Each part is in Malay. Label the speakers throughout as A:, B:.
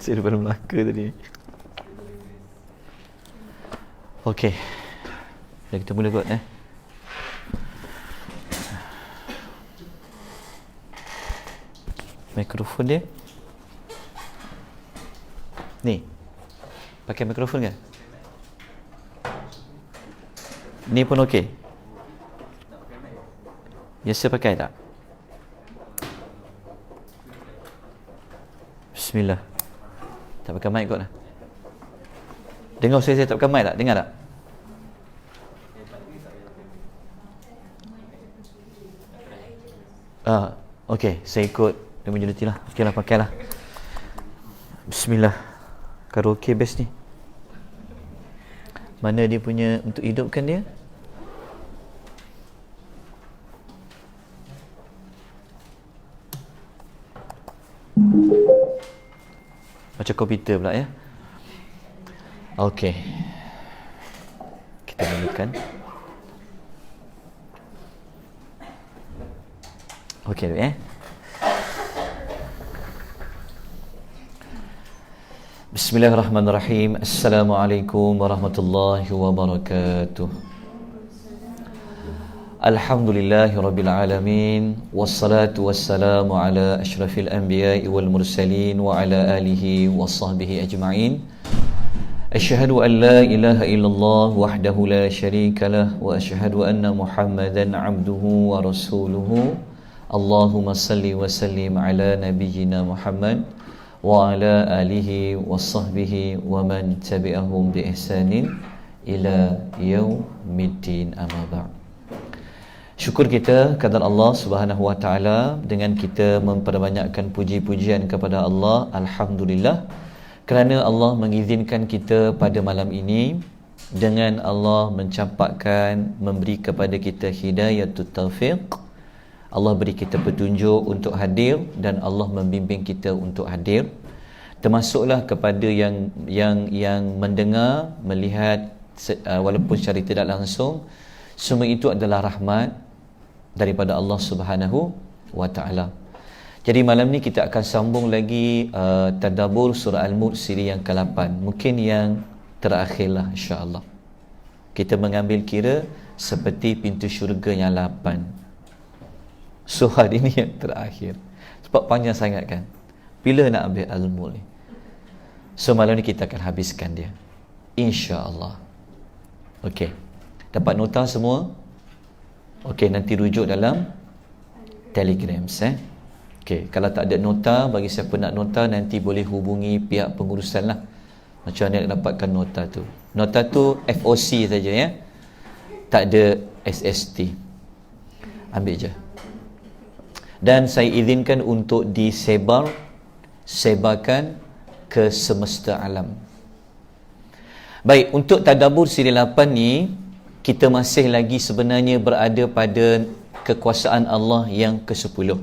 A: Saya daripada Melaka tadi. Okey. Dah kita mula kot Mikrofon dia ni pakai mikrofon ke? Ni pun okey. Biasa pakai tak? Bismillah. Tak pakai mic kot lah. Dengar saya tak pakai mic tak? Dengar tak? Okey, saya ikut dia majoriti lah. Okey lah, pakailah. Bismillah. Karaoke best ni. Mana dia punya untuk hidupkan dia? Macam komputer pula ya. Okey. Kita mulakan. Okey dulu Bismillahirrahmanirrahim. Assalamualaikum warahmatullahi wabarakatuh. Alhamdulillahirabbil alamin wassalatu wassalamu ala asyrafil anbiya'i wal mursalin wa ala alihi washabbihi ajma'in. Asyhadu an la ilaha illallah wahdahu la syarikalah wa asyhadu anna Muhammadan 'abduhu wa rasuluhu. Allahumma salli wa sallim ala nabiyyina Muhammad wa ala alihi wa sahbihi wa man tabi'ahum bi ihsanin ila yaumiddin, amma ba'd. Syukur kita kepada Allah Subhanahu wa taala dengan kita memperbanyakkan puji-pujian kepada Allah. Alhamdulillah kerana Allah mengizinkan kita pada malam ini dengan Allah mencampakkan, memberi kepada kita hidayatut taufiq. Allah beri kita petunjuk untuk hadir dan Allah membimbing kita untuk hadir. Termasuklah kepada yang mendengar, melihat walaupun secara tidak langsung, semua itu adalah rahmat daripada Allah Subhanahu wa taala. Jadi malam ni kita akan sambung lagi tadabbur surah Al-Mulk siri yang ke-8. Mungkin yang terakhirlah insya-Allah. Kita mengambil kira seperti pintu syurga yang 8. So hari ini yang terakhir. Sebab panjang sangat kan. Bila nak ambil Al-Mulk ni? So malam ni kita akan habiskan dia, insya-Allah. Okey. Dapat nota semua? Okey, nanti rujuk dalam Telegram Okey, kalau tak ada nota, bagi siapa nak nota nanti boleh hubungi pihak pengurusan lah. Macam mana nak dapatkan nota tu? Nota tu FOC saja ya. Tak ada SST. Ambil je. Dan saya izinkan untuk sebarkan ke semesta alam. Baik, untuk tadabbur siri 8 ni, kita masih lagi sebenarnya berada pada kekuasaan Allah yang ke-10.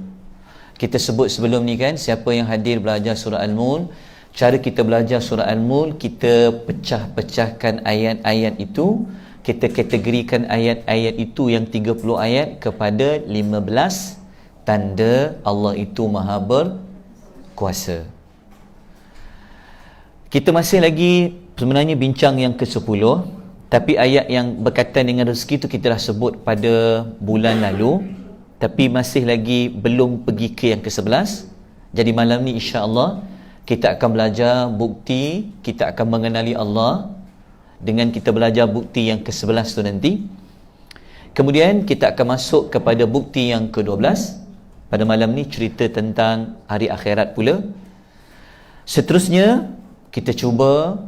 A: Kita sebut sebelum ni kan, siapa yang hadir belajar surah Al-Mulk, cara kita belajar surah Al-Mulk, kita pecah-pecahkan ayat-ayat itu, kita kategorikan ayat-ayat itu yang 30 ayat kepada 15 tanda Allah itu maha berkuasa. Kita masih lagi sebenarnya bincang yang ke-10, tapi ayat yang berkaitan dengan rezeki itu kita dah sebut pada bulan lalu, tapi masih lagi belum pergi ke yang ke-11. Jadi malam ni insya-Allah kita akan belajar bukti, kita akan mengenali Allah dengan kita belajar bukti yang ke-11 tu nanti. Kemudian kita akan masuk kepada bukti yang ke-12. Pada malam ni cerita tentang hari akhirat pula. Seterusnya kita cuba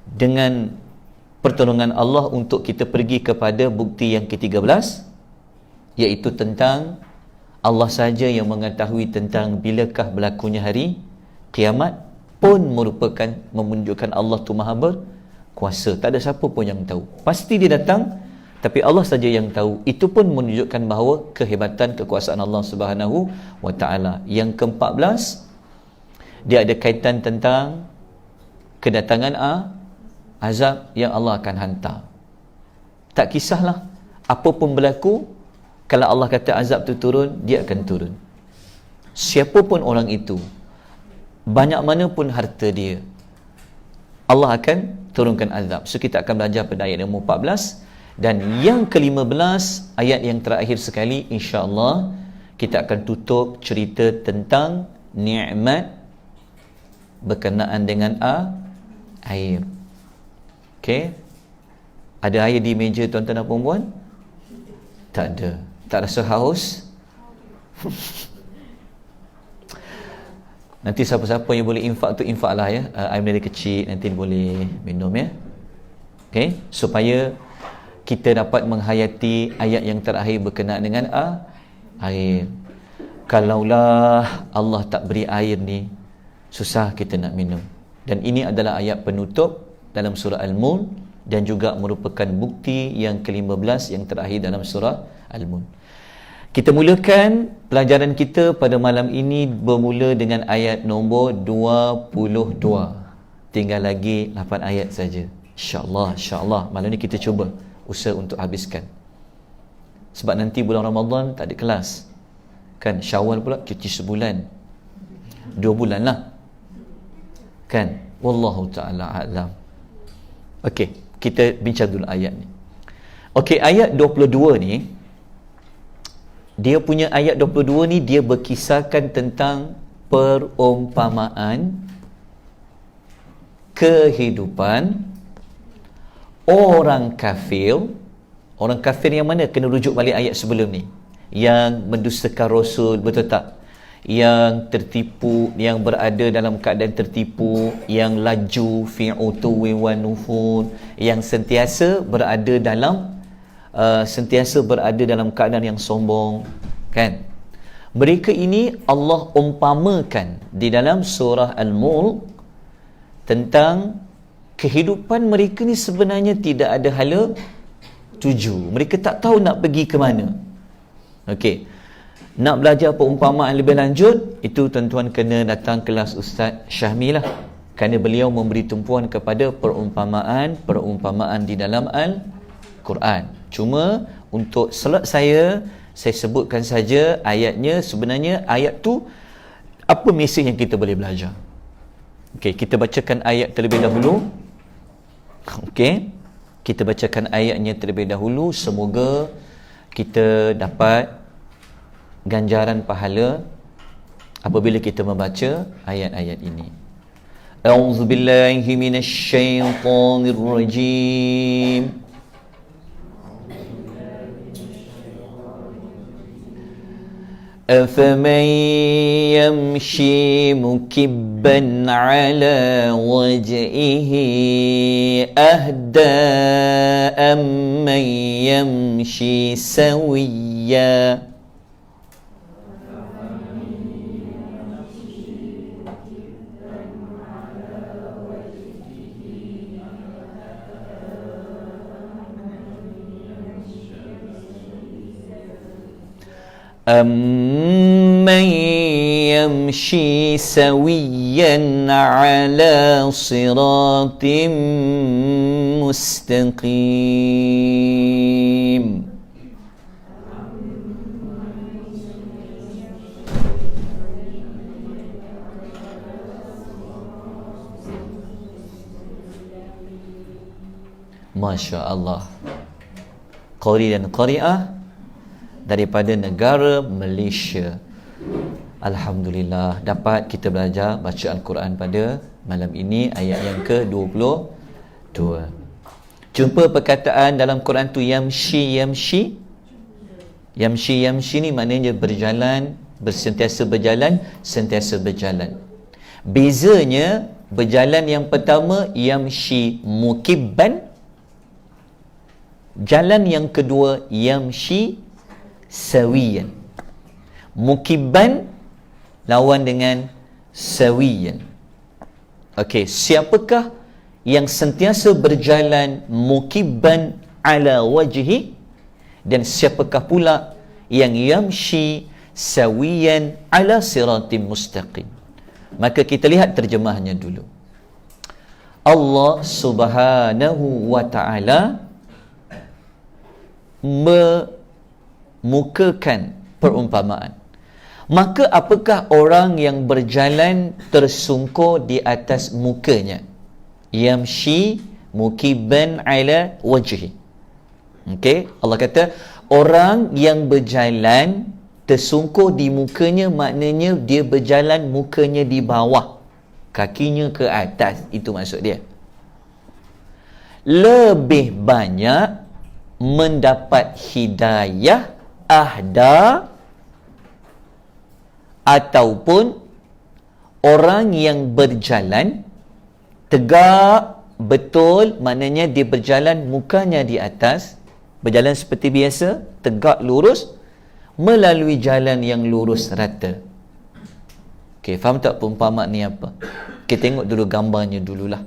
A: dengan pertolongan Allah untuk kita pergi kepada bukti yang ke-13, iaitu tentang Allah saja yang mengetahui tentang bilakah berlakunya hari kiamat, pun merupakan menunjukkan Allah tu maha berkuasa. Tak ada siapa pun yang tahu. Pasti dia datang, tapi Allah saja yang tahu. Itu pun menunjukkan bahawa kehebatan kekuasaan Allah Subhanahu wa taala. Yang ke-14, dia ada kaitan tentang kedatangan azab yang Allah akan hantar. Tak kisahlah apa pun berlaku, kalau Allah kata azab tu turun, dia akan turun. Siapa pun orang itu, banyak mana pun harta dia, Allah akan turunkan azab. So kita akan belajar pada ayat nombor 14, dan yang ke-15, ayat yang terakhir sekali, insya-Allah kita akan tutup cerita tentang nikmat berkenaan dengan air. Okey. Ada air di meja tuan-tuan dan puan-puan? Tak ada. Tak rasa haus? Nanti siapa-siapa yang boleh infak tu infaklah ya. Air mineral kecil nanti boleh minum ya. Okey, supaya kita dapat menghayati ayat yang terakhir berkenaan dengan air. Kalaulah Allah tak beri air ni, susah kita nak minum. Dan ini adalah ayat penutup dalam surah Al-Mulk dan juga merupakan bukti yang ke-15 yang terakhir dalam surah Al-Mulk. Kita mulakan pelajaran kita pada malam ini bermula dengan ayat nombor 22. Tinggal lagi 8 ayat saja. InsyaAllah malam ni kita cuba usaha untuk habiskan. Sebab nanti bulan Ramadan tak ada kelas. Kan Syawal pula cuti sebulan. 2 bulan lah. Kan? Wallahu ta'ala a'lam. Okey, kita bincang dulu ayat ni. Okey, ayat 22 ni, dia punya ayat 22 ni dia berkisahkan tentang perumpamaan kehidupan orang kafir. Orang kafir yang mana? Kena rujuk balik ayat sebelum ni, yang mendustakan Rasul, betul tak? Yang tertipu, yang berada dalam keadaan tertipu, yang laju fi utuwi wa nufur, yang sentiasa berada dalam keadaan yang sombong, kan? Mereka ini Allah umpamakan di dalam surah Al-Mulk tentang kehidupan mereka ni sebenarnya tidak ada hala tuju. Mereka tak tahu nak pergi ke mana. Okey. Nak belajar perumpamaan lebih lanjut, itu tuan-tuan kena datang kelas Ustaz Syahmi lah, kerana beliau memberi tumpuan kepada perumpamaan di dalam Al-Quran. Cuma untuk slot saya sebutkan saja ayatnya. Sebenarnya ayat tu apa mesej yang kita boleh belajar. Okey, kita bacakan ayat terlebih dahulu. Okey, kita bacakan ayatnya terlebih dahulu. Semoga kita dapat ganjaran pahala apabila kita membaca ayat-ayat ini. A'udzubillahi minasyaitonirrajim. أفمن يمشي مكبا على وجهه أهدى أمن يمشي سويا أَمَّنْ يَمْشِي سَوِيًّا عَلَى صِرَاطٍ مُسْتَقِيمٍ. Masya Allah. Qari dan qari'ah daripada negara Malaysia. Alhamdulillah dapat kita belajar baca Al-Quran pada malam ini, ayat yang ke-22. Jumpa perkataan dalam Quran tu yamshi. Yamshi ni maknanya berjalan, sentiasa berjalan. Bezanya berjalan yang pertama yamshi mukibban, jalan yang kedua yamshi sawiyan. Mukibban lawan dengan sawiyan. Okey, siapakah yang sentiasa berjalan mukibban ala wajhi, dan siapakah pula yang yamshi sawiyan ala siratim mustaqim? Maka kita lihat terjemahnya dulu. Allah Subhanahu wa ta'ala memukakan perumpamaan. Maka apakah orang yang berjalan tersungkur di atas mukanya? Yamshi mukiban ala wajhi. Okey, Allah kata orang yang berjalan tersungkur di mukanya, maknanya dia berjalan mukanya di bawah, kakinya ke atas, itu maksud dia. Lebih banyak mendapat hidayah ahda, ataupun orang yang berjalan tegak betul, maknanya dia berjalan mukanya di atas, berjalan seperti biasa, tegak lurus, melalui jalan yang lurus rata. Okey, faham tak perumpamaan ni apa? Kita tengok dulu gambarnya dululah.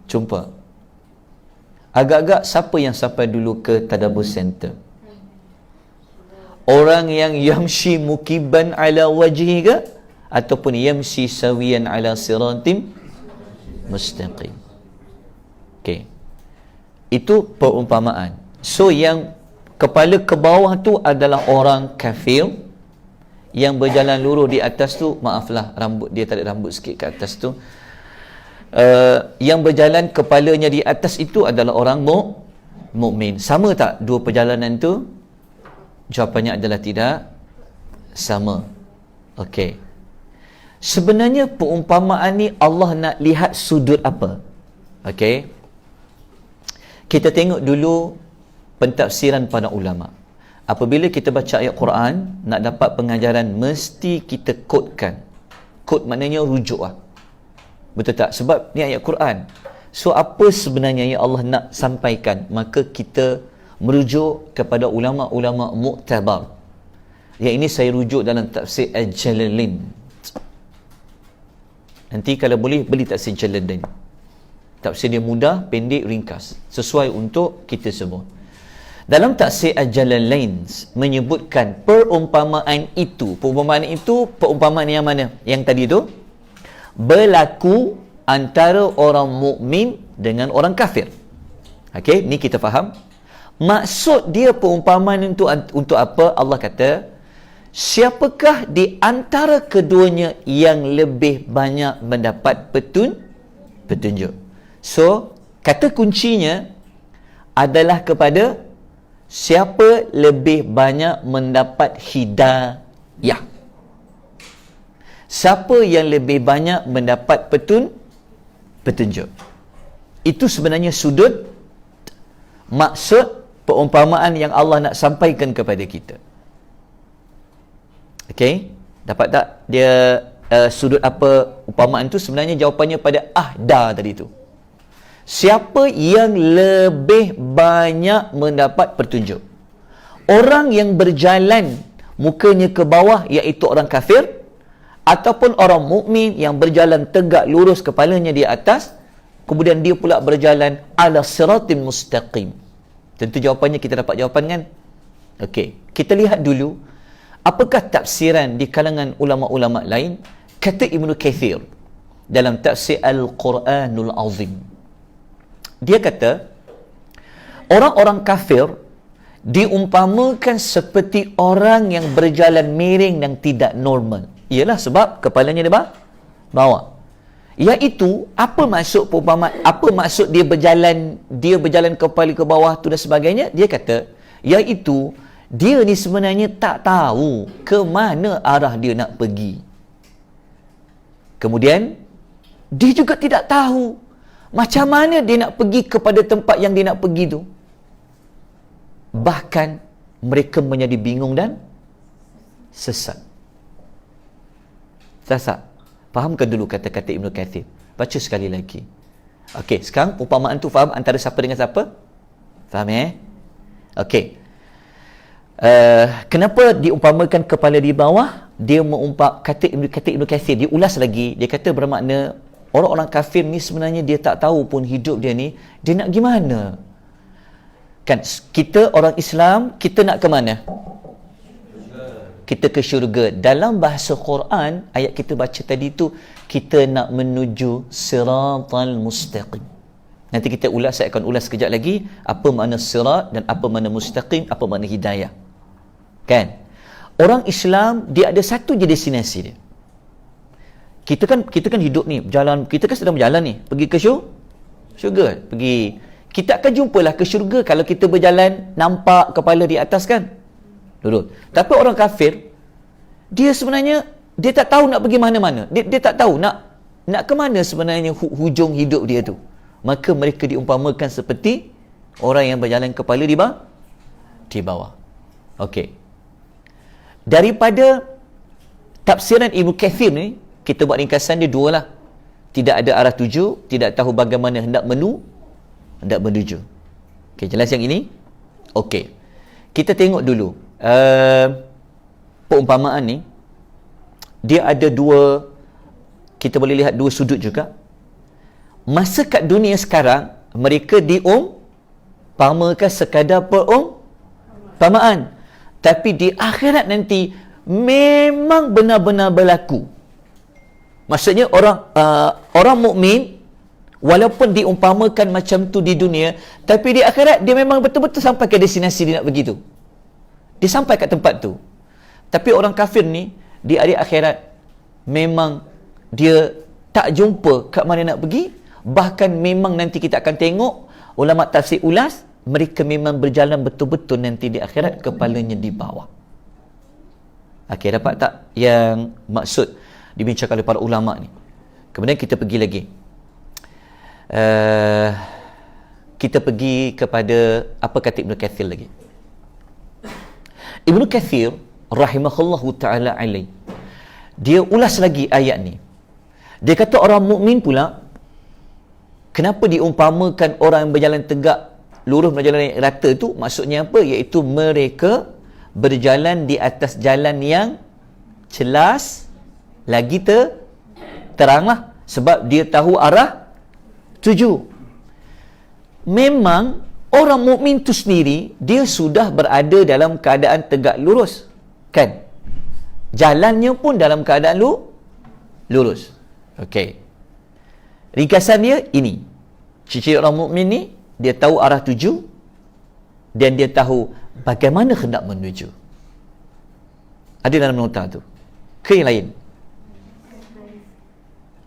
A: Jumpa. Agak-agak siapa yang sampai dulu ke Tadabbur Center? Orang yang yamshi mukiban ala wajhi ke? Ataupun yamshi sawiyan ala siratim mustaqim? Okey. Itu perumpamaan. So yang kepala ke bawah tu adalah orang kafir, yang berjalan lurus di atas tu, maaflah rambut dia tak ada rambut sikit ke atas tu, yang berjalan kepalanya di atas itu adalah orang mukmin. Sama tak dua perjalanan tu? Jawapannya adalah tidak sama. Okey. Sebenarnya perumpamaan ni Allah nak lihat sudut apa? Okey. Kita tengok dulu pentafsiran para ulama. Apabila kita baca ayat Quran, nak dapat pengajaran mesti kita kodkan. Kod maknanya rujuk lah. Betul tak? Sebab ni ayat Quran. So apa sebenarnya yang Allah nak sampaikan? Maka kita merujuk kepada ulama-ulama muktabar. Yang ini saya rujuk dalam tafsir Al-Jalalain. Nanti kalau boleh beli tafsir Jalalain. Tafsir dia mudah, pendek, ringkas, sesuai untuk kita semua. Dalam tafsir Al-Jalalain menyebutkan perumpamaan itu perumpamaan yang mana? Yang tadi tu berlaku antara orang mukmin dengan orang kafir. Okey, ni kita faham. Maksud dia perumpamaan itu untuk apa? Allah kata, siapakah di antara keduanya yang lebih banyak mendapat petunjuk? So, kata kuncinya adalah kepada siapa lebih banyak mendapat hidayah. Siapa yang lebih banyak mendapat petunjuk. Itu sebenarnya sudut maksud perumpamaan yang Allah nak sampaikan kepada kita. Okey, dapat tak dia sudut apa umpamaan tu? Sebenarnya jawapannya pada ahda tadi tu. Siapa yang lebih banyak mendapat petunjuk? Orang yang berjalan mukanya ke bawah, iaitu orang kafir, ataupun orang mukmin yang berjalan tegak lurus, kepalanya di atas, kemudian dia pula berjalan ala siratim mustaqim. Tentu jawapannya kita dapat jawapan kan? Okey, kita lihat dulu apakah tafsiran di kalangan ulama-ulama lain. Kata Ibnu Kathir dalam tafsir Al-Quranul Azim, dia kata orang-orang kafir diumpamakan seperti orang yang berjalan miring dan tidak normal. Ialah sebab kepalanya di bawah. Iaitu apa maksud perumpamaan, apa maksud dia berjalan kepala ke bawah tu dan sebagainya? Dia kata iaitu dia ni sebenarnya tak tahu ke mana arah dia nak pergi. Kemudian dia juga tidak tahu macam mana dia nak pergi kepada tempat yang dia nak pergi tu. Bahkan mereka menjadi bingung dan sesat. Sesat. Fahamkan dulu kata-kata Ibnu Kathir. Baca sekali lagi. Okey, sekarang umpamaan tu faham antara siapa dengan siapa? Faham Okey. Kenapa diumpamakan kepala di bawah? Dia kata Ibnu Kathir, dia ulas lagi. Dia kata bermakna orang-orang kafir ni sebenarnya dia tak tahu pun hidup dia ni, dia nak gimana. Kan kita orang Islam, kita nak ke mana? Kita ke syurga. Dalam bahasa Quran, ayat kita baca tadi tu, kita nak menuju siratal mustaqim. Nanti saya akan ulas sekejap lagi apa makna sirat dan apa makna mustaqim, apa makna hidayah. Kan? orang Islam dia ada satu je destinasi dia. Kita kan hidup ni, berjalan, kita kan sedang berjalan ni, pergi ke syurga, kita akan jumpalah ke syurga kalau kita berjalan nampak kepala di atas kan. Duduk. Tapi orang kafir, dia sebenarnya dia tak tahu nak pergi mana-mana. Dia tak tahu nak ke mana sebenarnya hujung hidup dia tu. Maka mereka diumpamakan seperti orang yang berjalan kepala di bawah. Okey. Daripada tafsiran Ibnu Katsir ni, kita buat ringkasan dia dua lah. Tidak ada arah tuju, tidak tahu bagaimana hendak menuju. Okey, jelas yang ini? Okey. Kita tengok dulu. Perumpamaan ni, dia ada dua, kita boleh lihat dua sudut juga. Masa kat dunia sekarang, mereka diumpamakan sekadar perumpamaan. Tapi di akhirat nanti, memang benar-benar berlaku. Maksudnya orang mukmin walaupun diumpamakan macam tu di dunia, tapi di akhirat dia memang betul-betul sampai ke destinasi dia nak pergi tu. Dia sampai kat tempat tu. Tapi orang kafir ni di hari akhirat memang dia tak jumpa kat mana nak pergi. Bahkan memang nanti kita akan tengok ulama tafsir ulas, mereka memang berjalan betul-betul nanti di akhirat kepalanya di bawah. Okey, dapat tak yang maksud dibincangkan oleh para ulama ni? Kemudian kita pergi lagi. Kita pergi kepada apa kata Ibnu Katsir lagi. Ibnu Katsir rahimahullahu taala alaih, dia ulas lagi ayat ni. Dia kata orang mukmin pula, kenapa diumpamakan orang yang berjalan tegak lurus berjalan rata tu, maksudnya apa? Iaitu mereka berjalan di atas jalan yang jelas, lagi teranglah, sebab dia tahu arah tuju. Memang orang mukmin tu sendiri dia sudah berada dalam keadaan tegak lurus, kan? Jalannya pun dalam keadaan lurus. Okey. Ringkasan dia ini. Ciri orang mukmin ni, dia tahu arah tuju dan dia tahu bagaimana hendak menuju. Ada dalam nota tu. Ke yang lain?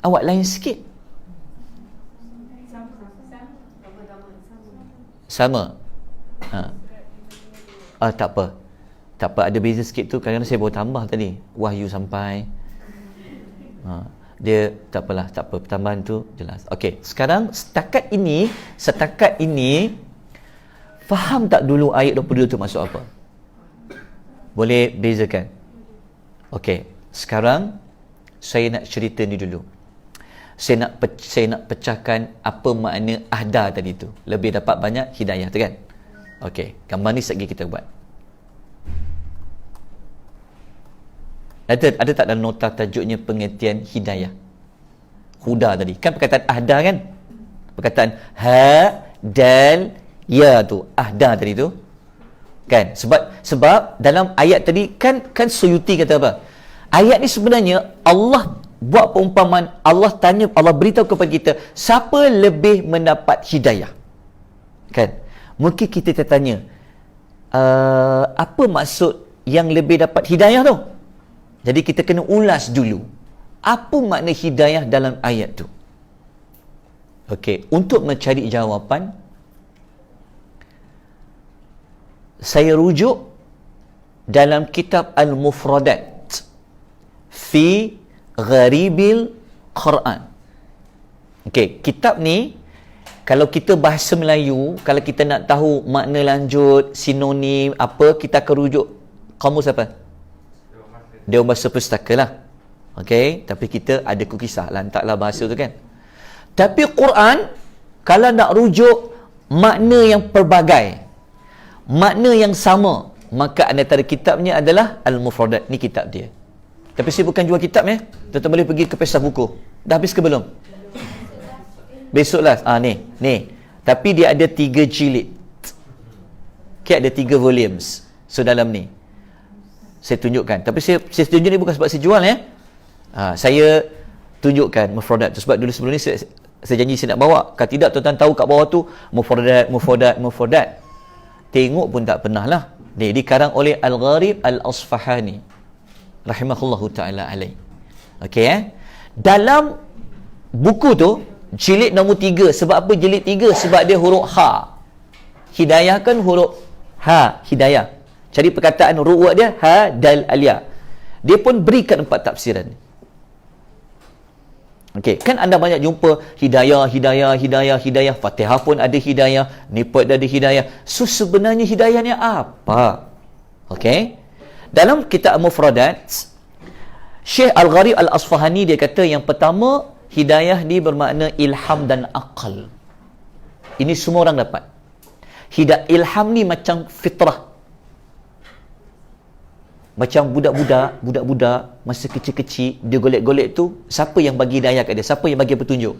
A: Awak lain sikit. Sama. Tak apa. Tak apa, ada beza sikit tu. Kadang-kadang saya baru tambah tadi. Wahyu sampai. Dia tak apalah, tak apa, pertambahan tu jelas. Okey, sekarang setakat ini faham tak dulu ayat 22 tu maksud apa? Boleh bezakan? Okey, sekarang saya nak cerita ni dulu. Saya nak pecahkan apa makna ahda tadi tu. Lebih dapat banyak hidayah tu kan? Okey, gambar ni sekejap kita buat. Ada tak dalam nota tajuknya pengertian hidayah? Huda tadi. Kan perkataan ahda kan? Perkataan ha, dal, ya tu. Ahda tadi tu. Kan? Sebab dalam ayat tadi kan Suyuti kata apa? Ayat ni sebenarnya Allah buat perumpamaan, Allah beritahu kepada kita siapa lebih mendapat hidayah. Kan? Mungkin kita tertanya, apa maksud yang lebih dapat hidayah tu? Jadi kita kena ulas dulu. Apa makna hidayah dalam ayat tu? Okey, untuk mencari jawapan, saya rujuk dalam kitab Al-Mufradat fi Gharibil Quran. Okey, kitab ni kalau kita bahasa Melayu, kalau kita nak tahu makna lanjut, sinonim apa, kita akan rujuk kamus apa? Dewan Bahasa Pustaka lah. Okey, tapi kita ada kukisah, lantaklah bahasa tu kan. Tapi Quran, kalau nak rujuk makna yang pelbagai, makna yang sama, maka antara kitabnya adalah Al-Mufradat. Ni kitab dia. Tapi saya bukan jual kitab ya. Tuan-tuan boleh pergi ke Pesah Buku. Dah habis ke belum? Besoklah. Ni. Tapi dia ada 3 jilid. Okay, ada 3 volumes. So dalam ni saya tunjukkan. Tapi saya tunjuk ni bukan sebab saya jual ya. Saya tunjukkan Mufradat tu. Sebab dulu sebelum ni saya janji saya nak bawa. Kalau tidak tuan-tuan tahu kat bawah tu Mufradat. Tengok pun tak pernah lah. Dia dikarang oleh Al-Gharib Al-Asfahani rahimahullahu ta'ala alaih. Okey, dalam buku tu jilid nombor 3. Sebab apa jilid 3? Sebab dia huruf ha. Hidayah kan huruf ha, hidayah. Cari perkataan ru'wah dia ha, dal, aliyah. Dia pun berikan 4 tafsiran. Okey, kan anda banyak jumpa hidayah, Fatihah pun ada hidayah, ni pun ada hidayah. So sebenarnya hidayah ni apa? Okey. Dalam kitab Mufradat, Syekh Al-Gharib Al-Asfahani dia kata yang pertama, hidayah ni bermakna ilham dan akal. Ini semua orang dapat. Ilham ni macam fitrah. Macam budak-budak masa kecil-kecil dia golek-golek tu, siapa yang bagi hidayah kat dia? Siapa yang bagi petunjuk?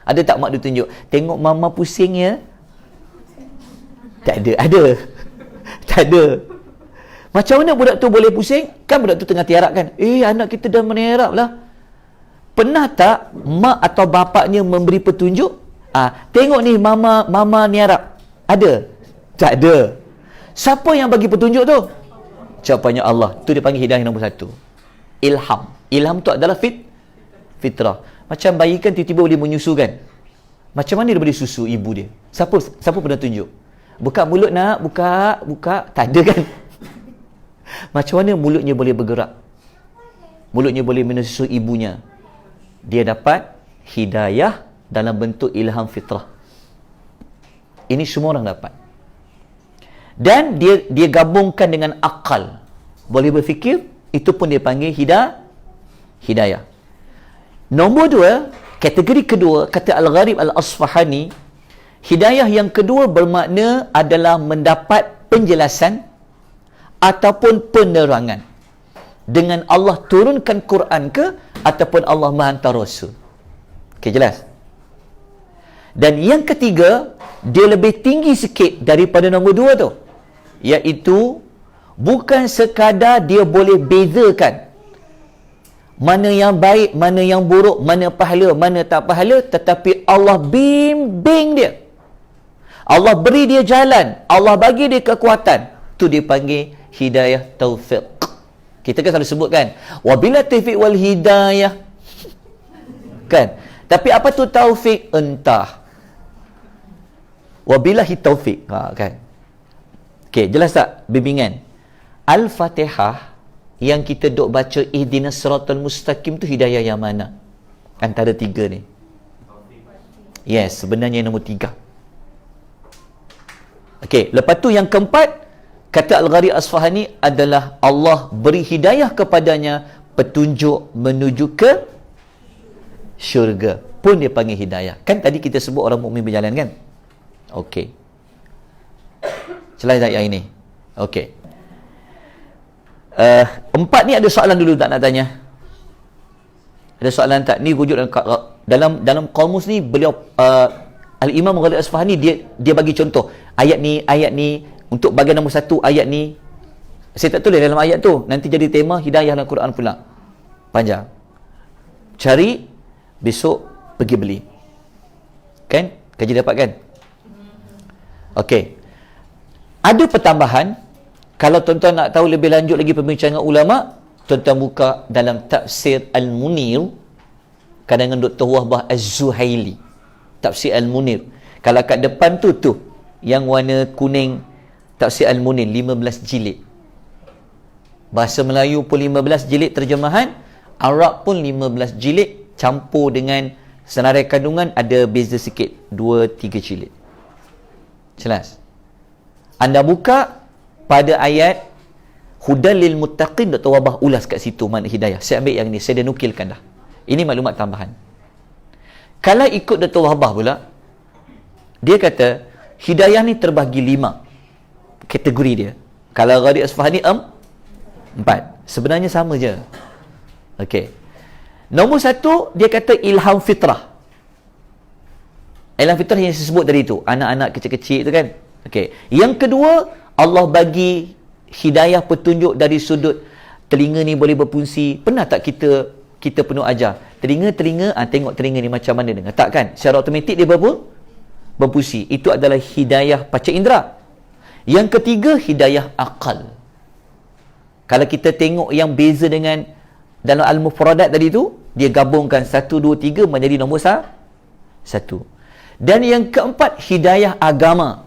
A: Ada tak mak dia tunjuk? Tengok mama pusing ya? Tak ada. Tak ada. Macam mana budak tu boleh pusing? Kan budak tu tengah tiarap kan? Anak kita dah menerap lah. Pernah tak mak atau bapaknya memberi petunjuk? Tengok ni mama niarap. Ada? Tak ada. Siapa yang bagi petunjuk tu? Jawapannya Allah. Tu dia panggil hidayah nombor 1. Ilham. Ilham tu adalah fitrah. Macam bayi kan tiba-tiba boleh menyusu kan? Macam mana dia boleh susu ibu dia? Siapa pernah tunjuk? Buka mulut nak, buka. Tak ada kan? Macam mana mulutnya boleh bergerak? Mulutnya boleh menyusu ibunya. Dia dapat hidayah dalam bentuk ilham fitrah. Ini semua orang dapat. Dan dia gabungkan dengan akal. Boleh berfikir, itu pun dia panggil hidayah. Nombor 2, kategori kedua, kata Al-Gharib Al-Asfahani, hidayah yang kedua bermakna adalah mendapat penjelasan ataupun penerangan. Dengan Allah turunkan Quran ke, ataupun Allah menghantar Rasul. Okey, jelas? Dan yang ketiga, dia lebih tinggi sikit daripada nombor 2 tu. Iaitu bukan sekadar dia boleh bezakan mana yang baik, mana yang buruk, mana pahala, mana tak pahala, tetapi Allah bimbing dia. Allah beri dia jalan, Allah bagi dia kekuatan. Tu dia panggil hidayah taufiq. Kita kan selalu sebut kan, wabila taufiq wal hidayah. Kan? Tapi apa tu taufik? Entah. Wabillahi taufiq. Kan? Okey, jelas tak bimbingan? Al-Fatihah yang kita duk baca ihdinas siratal mustaqim tu hidayah yang mana? Antara 3 ni. Yes, sebenarnya yang nombor 3. Okey, lepas tu yang keempat, kata Al-Gharib Asfahani adalah Allah beri hidayah kepadanya, petunjuk menuju ke syurga. Pun dia panggil hidayah. Kan tadi kita sebut orang mukmin berjalan kan? Okey. Jelas tak yang ini? Okey. 4 ni ada soalan dulu tak nak tanya? Ada soalan tak? Ni wujud dalam kamus ni beliau Al-Imam Ghalib Asfahani dia bagi contoh. Ayat ni untuk bahagian nombor 1 ayat ni saya tak tulis dalam ayat tu. Nanti jadi tema hidayah dalam Quran pula. Panjang. Cari, besok pergi beli. Kan? Kaji dapat kan? Okey. Ada pertambahan. Kalau tuan-tuan nak tahu lebih lanjut lagi perbincangan ulama, tuan-tuan buka dalam Tafsir Al-Munir karangan Dr. Wahbah Az-Zuhaili. Tafsir Al-Munir. Kalau kat depan tu yang warna kuning, Tafsir Al-Munir 15 jilid. Bahasa Melayu pun 15 jilid terjemahan, Arab pun 15 jilid, campur dengan senarai kandungan ada beza sikit, 2-3 jilid. Jelas? Anda buka pada ayat Hudal lil muttaqin, Dr. Wahbah ulas kat situ makna hidayah. Saya ambil yang ni, saya dah nukilkan dah. Ini maklumat tambahan. Kalau ikut Dr. Wahbah pula, dia kata hidayah ni terbahagi 5 kategori dia. Kalau Gharib Asfahani 4. Sebenarnya sama je. Okey. Nombor 1 dia kata ilham fitrah. Ilham fitrah yang saya sebut tadi tu, anak-anak kecil-kecil tu kan. Okey. Yang kedua, Allah bagi hidayah petunjuk dari sudut telinga ni boleh berfungsi. Pernah tak kita penuh ajar telinga tengok telinga ni macam mana dengar, tak kan? Secara automatik dia berfungsi. Itu adalah hidayah panca indera. Yang ketiga, hidayah akal. Kalau kita tengok yang beza dengan dalam al-mufradat tadi tu, dia gabungkan 1, 2, 3 menjadi nombor 1. Dan yang keempat, hidayah agama.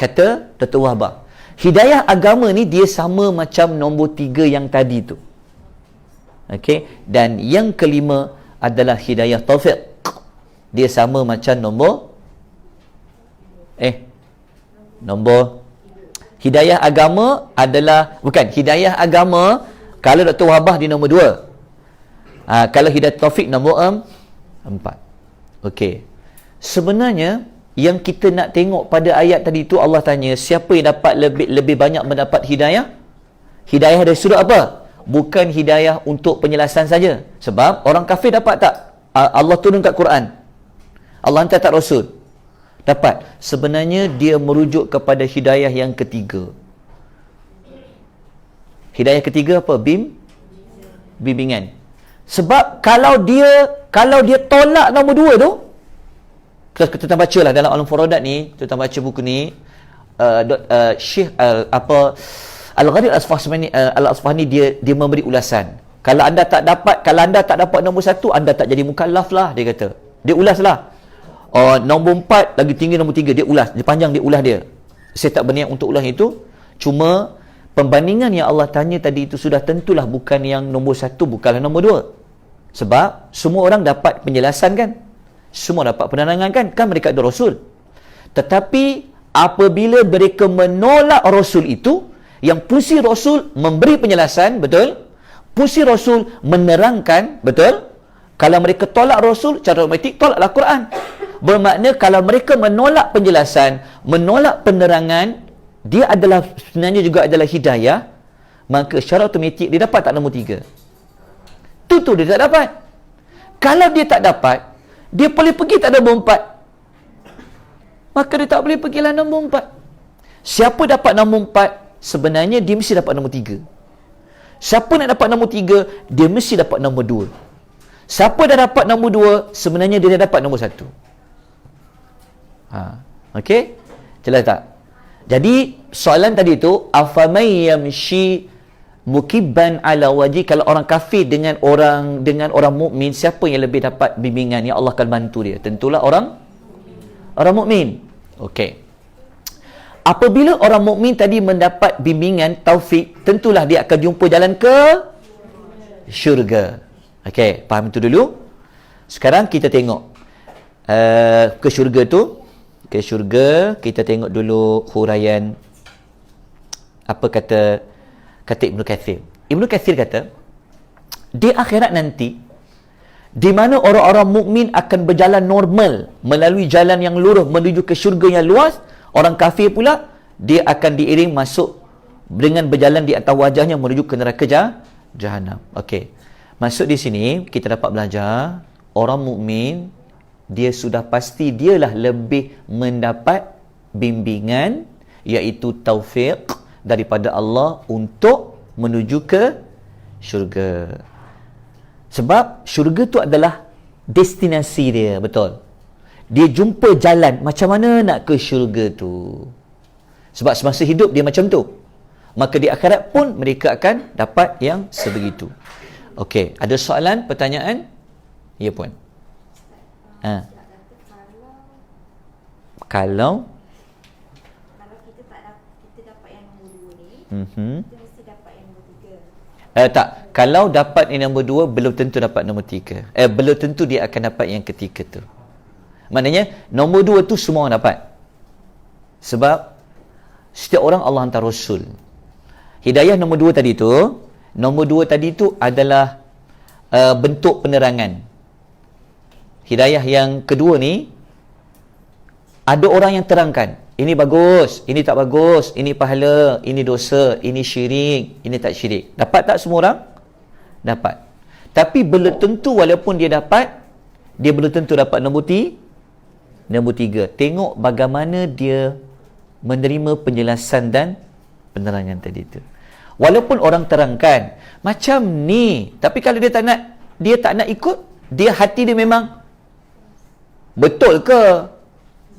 A: Kata Dr. Wahbah, hidayah agama ni dia sama macam nombor 3 yang tadi tu. Okey, dan yang kelima adalah hidayah taufiq. Dia sama macam nombor hidayah agama adalah, bukan, hidayah agama kalau Dr. Wahbah di nombor 2. Kalau hidayah taufik nombor 4. Okey. Sebenarnya yang kita nak tengok pada ayat tadi tu, Allah tanya siapa yang dapat lebih banyak mendapat hidayah? Hidayah dari sudut apa? Bukan hidayah untuk penjelasan saja. Sebab orang kafir dapat tak? Allah turun kat Quran. Allah hantar tak Rasul? Dapat. Sebenarnya dia merujuk kepada hidayah yang ketiga. Hidayah ketiga apa? Bimbingan. Sebab kalau dia tolak nombor 2 tu, kita baca lah dalam Al-Mufradat ni, kita baca buku ni, Syekh Al-Gharib Al-Asfahani dia memberi ulasan. Kalau anda tak dapat nombor 1, anda tak jadi mukallaf lah, dia kata. Dia ulas lah. Nombor 4 lagi tinggi nombor 3, dia ulas, dia panjang, dia ulas dia. Saya tak berniat untuk ulas itu. Cuma pembandingan yang Allah tanya tadi itu sudah tentulah bukan yang nombor 1, bukanlah nombor 2. Sebab semua orang dapat penjelasan kan? Semua dapat penerangan kan mereka ada Rasul. Tetapi apabila mereka menolak Rasul itu, yang fungsi Rasul memberi penjelasan, betul? Fungsi Rasul menerangkan, betul? Kalau mereka tolak Rasul, cara otomatik tolaklah Quran. Bermakna kalau mereka menolak penjelasan, menolak penerangan, dia adalah sebenarnya juga adalah hidayah, maka secara otomatik dia dapat tak nombor 3? Tu dia tak dapat. Kalau dia tak dapat, dia boleh pergi tak nombor 4, maka dia tak boleh pergilah nombor 4. Siapa dapat nombor 4, sebenarnya dia mesti dapat nombor 3. Siapa nak dapat nombor 3, dia mesti dapat nombor 2. Siapa dah dapat nombor 2, sebenarnya dia dah dapat nombor 1. Okey? Jelas tak? Jadi soalan tadi tu, afamay yamshi mukibban ala wajhi, kalau orang kafir dengan orang mukmin, siapa yang lebih dapat bimbingan yang Allah akan bantu dia? Tentulah orang mukmin. Okey. Apabila orang mukmin tadi mendapat bimbingan taufik, tentulah dia akan jumpa jalan ke syurga. Okey, faham itu dulu. Sekarang kita tengok ke syurga tu. Ke syurga, kita tengok dulu huraian apa kata Ibnu Katsir. Ibnu Katsir kata, di akhirat nanti, di mana orang-orang mukmin akan berjalan normal melalui jalan yang lurus menuju ke syurga yang luas, orang kafir pula dia akan diiring masuk dengan berjalan di atas wajahnya menuju ke neraka Jahannam. Okey. Maksud di sini kita dapat belajar orang mukmin dia sudah pasti dialah lebih mendapat bimbingan, iaitu taufik daripada Allah untuk menuju ke syurga. Sebab syurga tu adalah destinasi dia, betul? Dia jumpa jalan macam mana nak ke syurga tu. Sebab semasa hidup dia macam tu, maka di akhirat pun mereka akan dapat yang sebegitu. Okey, ada soalan, pertanyaan? Ya puan. Kalau kita dapat yang nombor 2 ni, kita mesti dapat yang nombor 3. Tak, kalau dapat yang nombor 2 belum tentu dapat nombor 3. Belum tentu dia akan dapat yang ketiga tu. Maknanya nombor 2 tu semua orang dapat. Sebab setiap orang Allah hantar Rasul. Hidayah nombor 2 tadi tu adalah bentuk penerangan. Hidayah yang kedua ni, ada orang yang terangkan, ini bagus, ini tak bagus, ini pahala, ini dosa, ini syirik, ini tak syirik. Dapat tak semua orang? Dapat. Tapi belum tentu walaupun dia dapat, dia belum tentu dapat nombor 3. Tengok bagaimana dia menerima penjelasan dan penerangan tadi tu. Walaupun orang terangkan macam ni, tapi kalau dia tak nak ikut, dia hati dia memang betul ke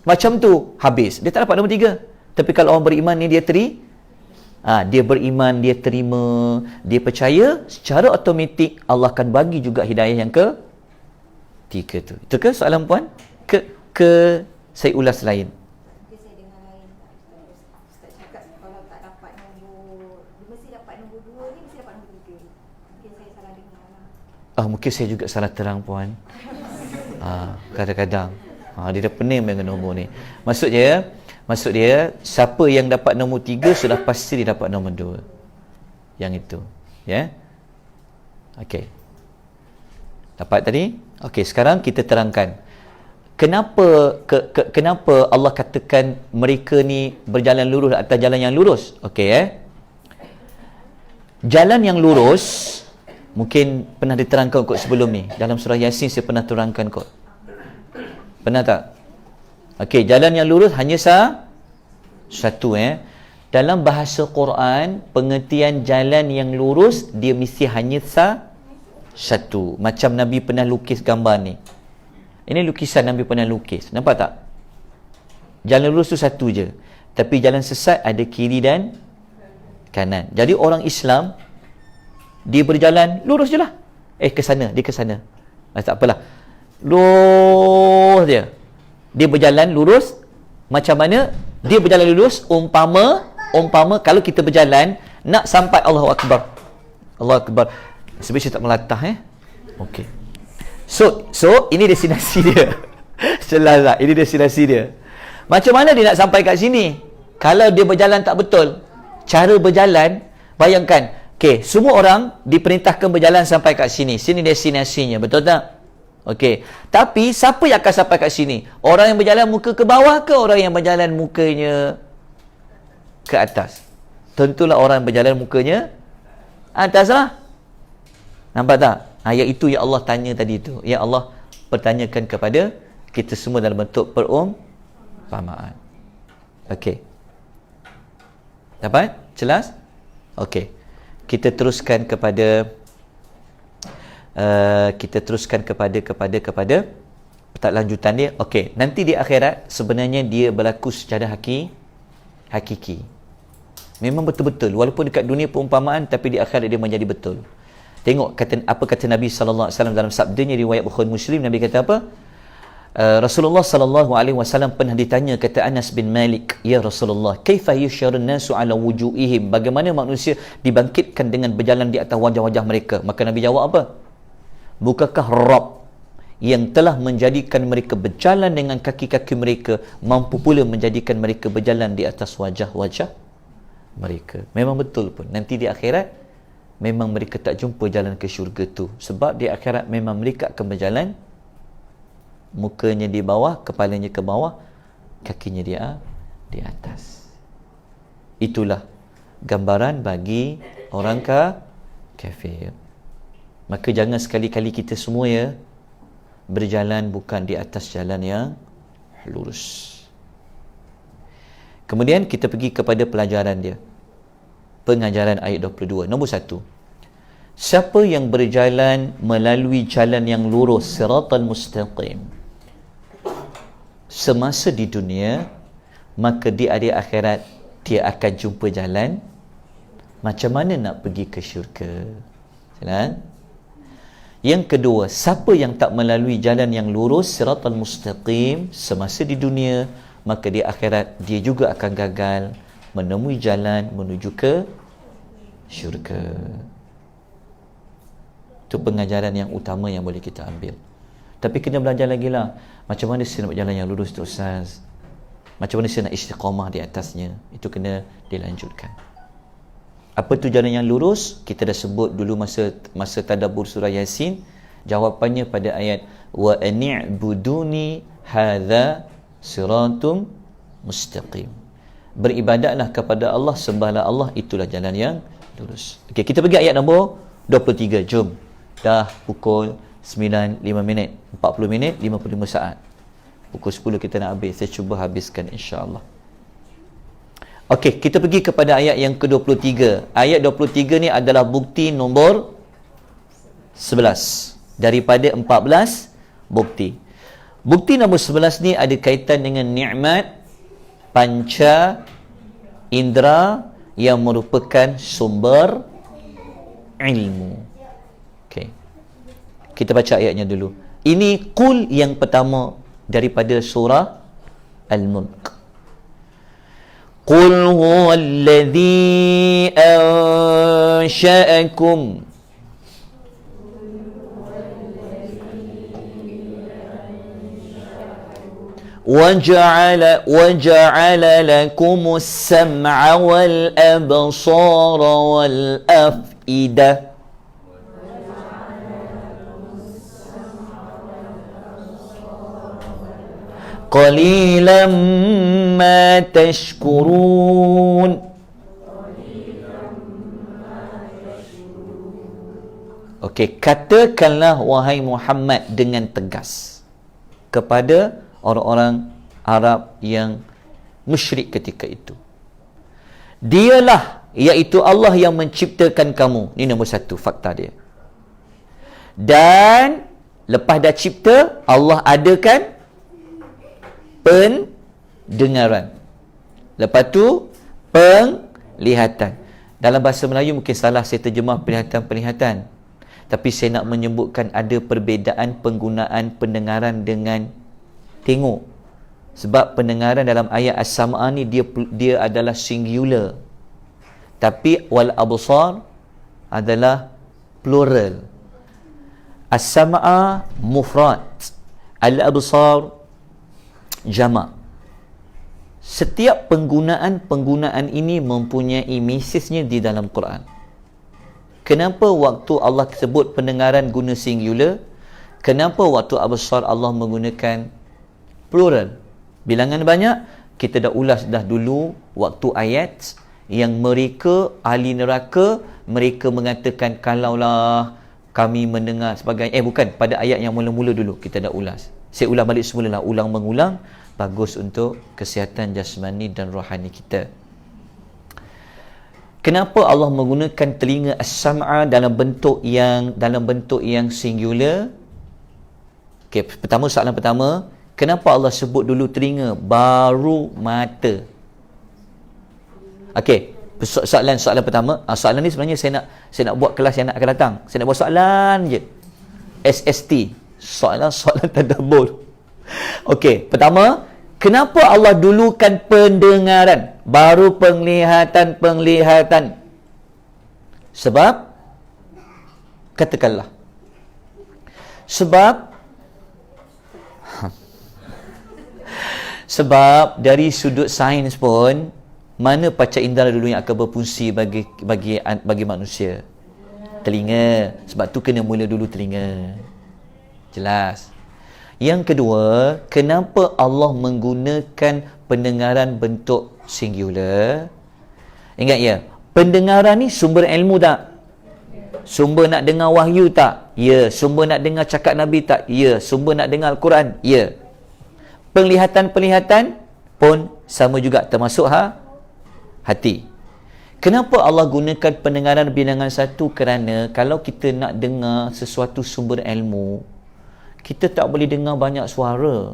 A: macam tu, habis dia tak dapat nombor 3. Tapi kalau orang beriman ni dia dia beriman, dia terima, dia percaya, secara automatik Allah akan bagi juga hidayah yang ketiga tu. Itu ke soalan puan? Ke saya ulas lain.
B: Saya dengar lain Ustaz cakap kalau tak dapat nombor, mesti dapat nombor 2 ni, mesti dapat nombor 3. Mungkin saya salah dengar lah.
A: Mungkin saya juga salah terang puan. Kadang-kadang dia dah pening dengan nombor ni. Maksud dia siapa yang dapat nombor 3 sudah pasti dia dapat nombor 2. Yang itu, ya. Okey. Dapat tadi? Okey, sekarang kita terangkan kenapa Allah katakan mereka ni berjalan lurus atas jalan yang lurus. Okey, jalan yang lurus mungkin pernah diterangkan kot sebelum ni. Dalam surah Yasin saya pernah terangkan kot. Pernah tak? Okey, jalan yang lurus hanya satu. Dalam bahasa Quran, pengertian jalan yang lurus dia mesti hanya satu. Macam Nabi pernah lukis gambar ni. Ini lukisan Nabi pernah lukis. Nampak tak? Jalan lurus tu satu je. Tapi jalan sesat ada kiri dan kanan. Jadi orang Islam dia berjalan lurus je lah. Ke sana, dia ke sana. Tak apalah. Lurus dia. Dia berjalan lurus. Macam mana? Dia berjalan lurus umpama kalau kita berjalan nak sampai Allahu Akbar. Allahu Akbar. Sebab saya tak melatah Okey. So ini destinasi dia. Jelas tak? Ini destinasi dia. Macam mana dia nak sampai kat sini? Kalau dia berjalan tak betul. Cara berjalan, bayangkan. Okey, semua orang diperintahkan berjalan sampai kat sini. Sini destinasinya, betul tak? Okey. Tapi siapa yang akan sampai kat sini? Orang yang berjalan muka ke bawah ke orang yang berjalan mukanya ke atas? Tentulah orang yang berjalan mukanya atas lah. Nampak tak? Ayat itu yang Allah tanya tadi tu. Yang Allah pertanyakan kepada kita semua dalam bentuk perumpamaan. Okey. Dapat? Jelas? Okey. Kita teruskan kepada petak lanjutan dia. Okey, nanti di akhirat sebenarnya dia berlaku secara hakiki. Memang betul-betul walaupun dekat dunia perumpamaan, tapi di akhirat dia menjadi betul. Tengok apa kata Nabi sallallahu alaihi wasallam dalam sabdanya riwayat Bukhari Muslim. Nabi kata apa? Rasulullah sallallahu alaihi wasallam pernah ditanya, kata Anas bin Malik, ya Rasulullah, kaifa yusyarun nasu ala wujuhihim? Bagaimana manusia dibangkitkan dengan berjalan di atas wajah-wajah mereka? Maka Nabi jawab apa? Bukankah Rabb yang telah menjadikan mereka berjalan dengan kaki-kaki mereka mampu pula menjadikan mereka berjalan di atas wajah-wajah mereka? Memang betul pun. Nanti di akhirat memang mereka tak jumpa jalan ke syurga tu. Sebab di akhirat memang mereka akan berjalan mukanya di bawah, kepalanya ke bawah, kakinya di atas. Itulah gambaran bagi orang kafir. Maka jangan sekali-kali kita semua berjalan bukan di atas jalan yang lurus. Kemudian kita pergi kepada pelajaran dia. Pengajaran ayat 22. Nombor 1. Siapa yang berjalan melalui jalan yang lurus, siratal mustaqim, semasa di dunia, maka di hari akhirat dia akan jumpa jalan macam mana nak pergi ke syurga. Jelas? Yang kedua, siapa yang tak melalui jalan yang lurus, siratal mustaqim, semasa di dunia, maka di akhirat dia juga akan gagal menemui jalan menuju ke syurga. Itu pengajaran yang utama yang boleh kita ambil. Tapi kena belajar lagi lah. Macam mana saya nak berjalan yang lurus tu Ustaz? Macam mana saya nak istiqamah di atasnya? Itu kena dilanjutkan. Apa tu jalan yang lurus? Kita dah sebut dulu masa tadabbur surah Yasin. Jawapannya pada ayat wa ani'buduni hadza siratum mustaqim. Beribadatlah kepada Allah, sembahlah Allah, itulah jalan yang lurus. Okey, kita pergi ayat nombor 23. Jom. Dah pukul 9:05, 40 minit, 55 saat. Pukul 10 kita nak habis. Saya cuba habiskan insya-Allah. Okey, kita pergi kepada ayat yang ke-23. Ayat 23 ni adalah bukti nombor 11 daripada 14 bukti. Bukti nombor 11 ni ada kaitan dengan nikmat panca indera yang merupakan sumber ilmu. Okey. Kita baca ayatnya dulu. Ini qul yang pertama daripada surah Al-Mulk. Qul huwallazi ansha'akum وجعل لكم السمع والأبصار والأفئدة قليلا ما تشكرون. Okey, katakanlah wahai Muhammad dengan tegas kepada orang-orang Arab yang musyrik ketika itu. Dialah, iaitu Allah yang menciptakan kamu. Ini nombor satu, fakta dia. Dan lepas dah cipta, Allah adakan pendengaran. Lepas tu, penglihatan. Dalam bahasa Melayu mungkin salah saya terjemah penglihatan-penglihatan. Tapi saya nak menyebutkan ada perbezaan penggunaan pendengaran dengan tengok. Sebab pendengaran dalam ayat As-Sam'a ni dia adalah singular. Tapi wal absar adalah plural. As-Sam'a mufrad, al absar jamak. Setiap penggunaan ini mempunyai mesejnya di dalam Quran. Kenapa waktu Allah sebut pendengaran guna singular? Kenapa waktu absar Allah menggunakan plural, bilangan banyak? Kita dah ulas dah dulu waktu ayat yang mereka ahli neraka, mereka mengatakan kalaulah kami mendengar sebagai bukan, pada ayat yang mula-mula dulu kita dah ulas. Saya ulang balik semula lah, ulang mengulang, bagus untuk kesihatan jasmani dan rohani kita. Kenapa Allah menggunakan telinga as-sam'a dalam bentuk yang singular? Okey, soalan pertama, kenapa Allah sebut dulu telinga baru mata? Okey, soalan pertama, soalan ni sebenarnya saya nak buat kelas yang nak akan datang. Saya nak buat soalan je. SST, soalan tadabbur. Okey, pertama, kenapa Allah dulukan pendengaran baru penglihatan? Sebab katakanlah sebab dari sudut sains pun, mana panca indera dulu yang akan berfungsi bagi manusia? Telinga. Sebab tu kena mula dulu telinga. Jelas. Yang kedua, kenapa Allah menggunakan pendengaran bentuk singular? Ingat ya, pendengaran ni sumber ilmu tak? Sumber nak dengar wahyu tak? Ya. Sumber nak dengar cakap Nabi tak? Ya. Sumber nak dengar Al-Quran? Ya. Penglihatan pun sama juga, termasuk hati. Kenapa Allah gunakan pendengaran bilangan satu? Kerana kalau kita nak dengar sesuatu sumber ilmu, kita tak boleh dengar banyak suara.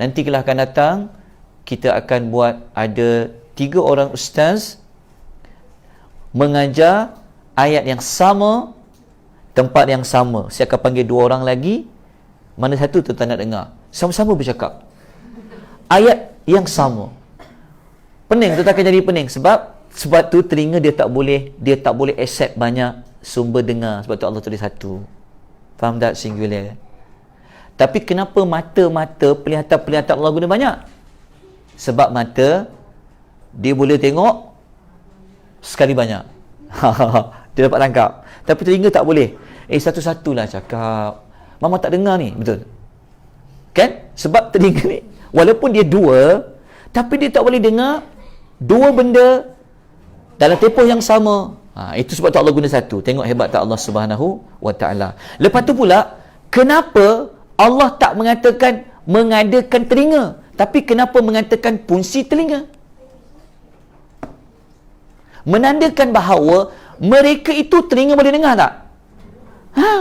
A: Nanti kalau akan datang, kita akan buat ada 3 orang ustaz mengajar ayat yang sama, tempat yang sama. Saya akan panggil 2 orang lagi, mana satu tu tak nak dengar. Sama-sama bercakap ayat yang sama. Pening, tu tak akan jadi pening. Sebab tu telinga dia tak boleh accept banyak sumber dengar. Sebab tu Allah tulis satu. Faham tak? Singular. Tapi kenapa mata penglihatan Allah guna banyak? Sebab mata dia boleh tengok sekali banyak. Dia dapat tangkap. Tapi telinga tak boleh. Satu-satulah cakap. Mama tak dengar ni. Betul? Kan? Sebab telinga ni, walaupun dia 2, tapi dia tak boleh dengar 2 benda dalam tempoh yang sama. Itu sebab tu Allah guna satu. Tengok hebat tak Allah Subhanahu wa ta'ala. Lepas tu pula, kenapa Allah tak mengadakan telinga, tapi kenapa mengatakan fungsi telinga? Menandakan bahawa mereka itu telinga boleh dengar tak?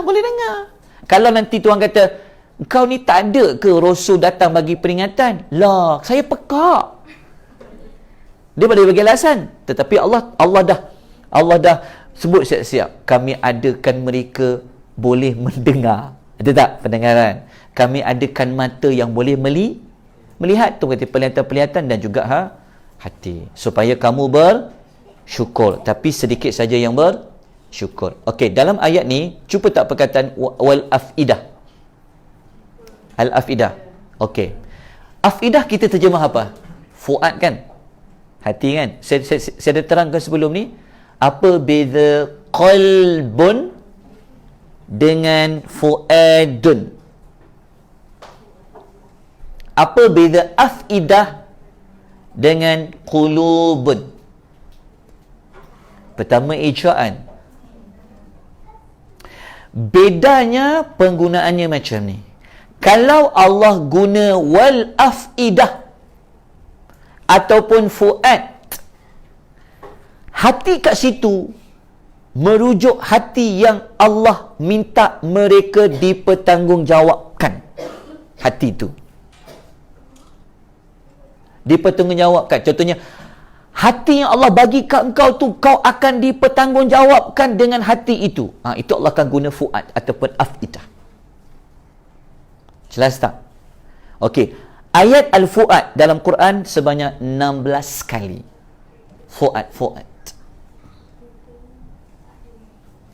A: Boleh dengar. Kalau nanti tuan kata, kau ni tak ada ke Rasul datang bagi peringatan? Lah, saya pekak. Dia boleh bagi alasan, tetapi Allah dah sebut siap-siap, kami adakan mereka boleh mendengar. Ada tak pendengaran? Kami adakan mata yang boleh melihat, tu kata penglihatan-penglihatan, dan juga hati, supaya kamu bersyukur. Tapi sedikit saja yang bersyukur. Okey, dalam ayat ni cuba tak perkataan wal afidah. Al afidah. Okey. Afidah kita terjemah apa? Fuad kan? Hati kan? Saya dah terangkan sebelum ni, apa beza qalbun dengan fuadun? Apa beza afidah dengan qulubun? Pertama, ijraan. Bedanya penggunaannya macam ni. Kalau Allah guna wal afidah ataupun fuad, hati kat situ merujuk hati yang Allah minta mereka dipertanggungjawabkan. Hati itu dipertanggungjawabkan. Contohnya, hati yang Allah bagi kat engkau tu, kau akan dipertanggungjawabkan dengan hati itu. Itu Allah akan guna fuad ataupun afidah. Jelas tak? Okey. Ayat al-fuad dalam Quran sebanyak 16 kali. Fuad.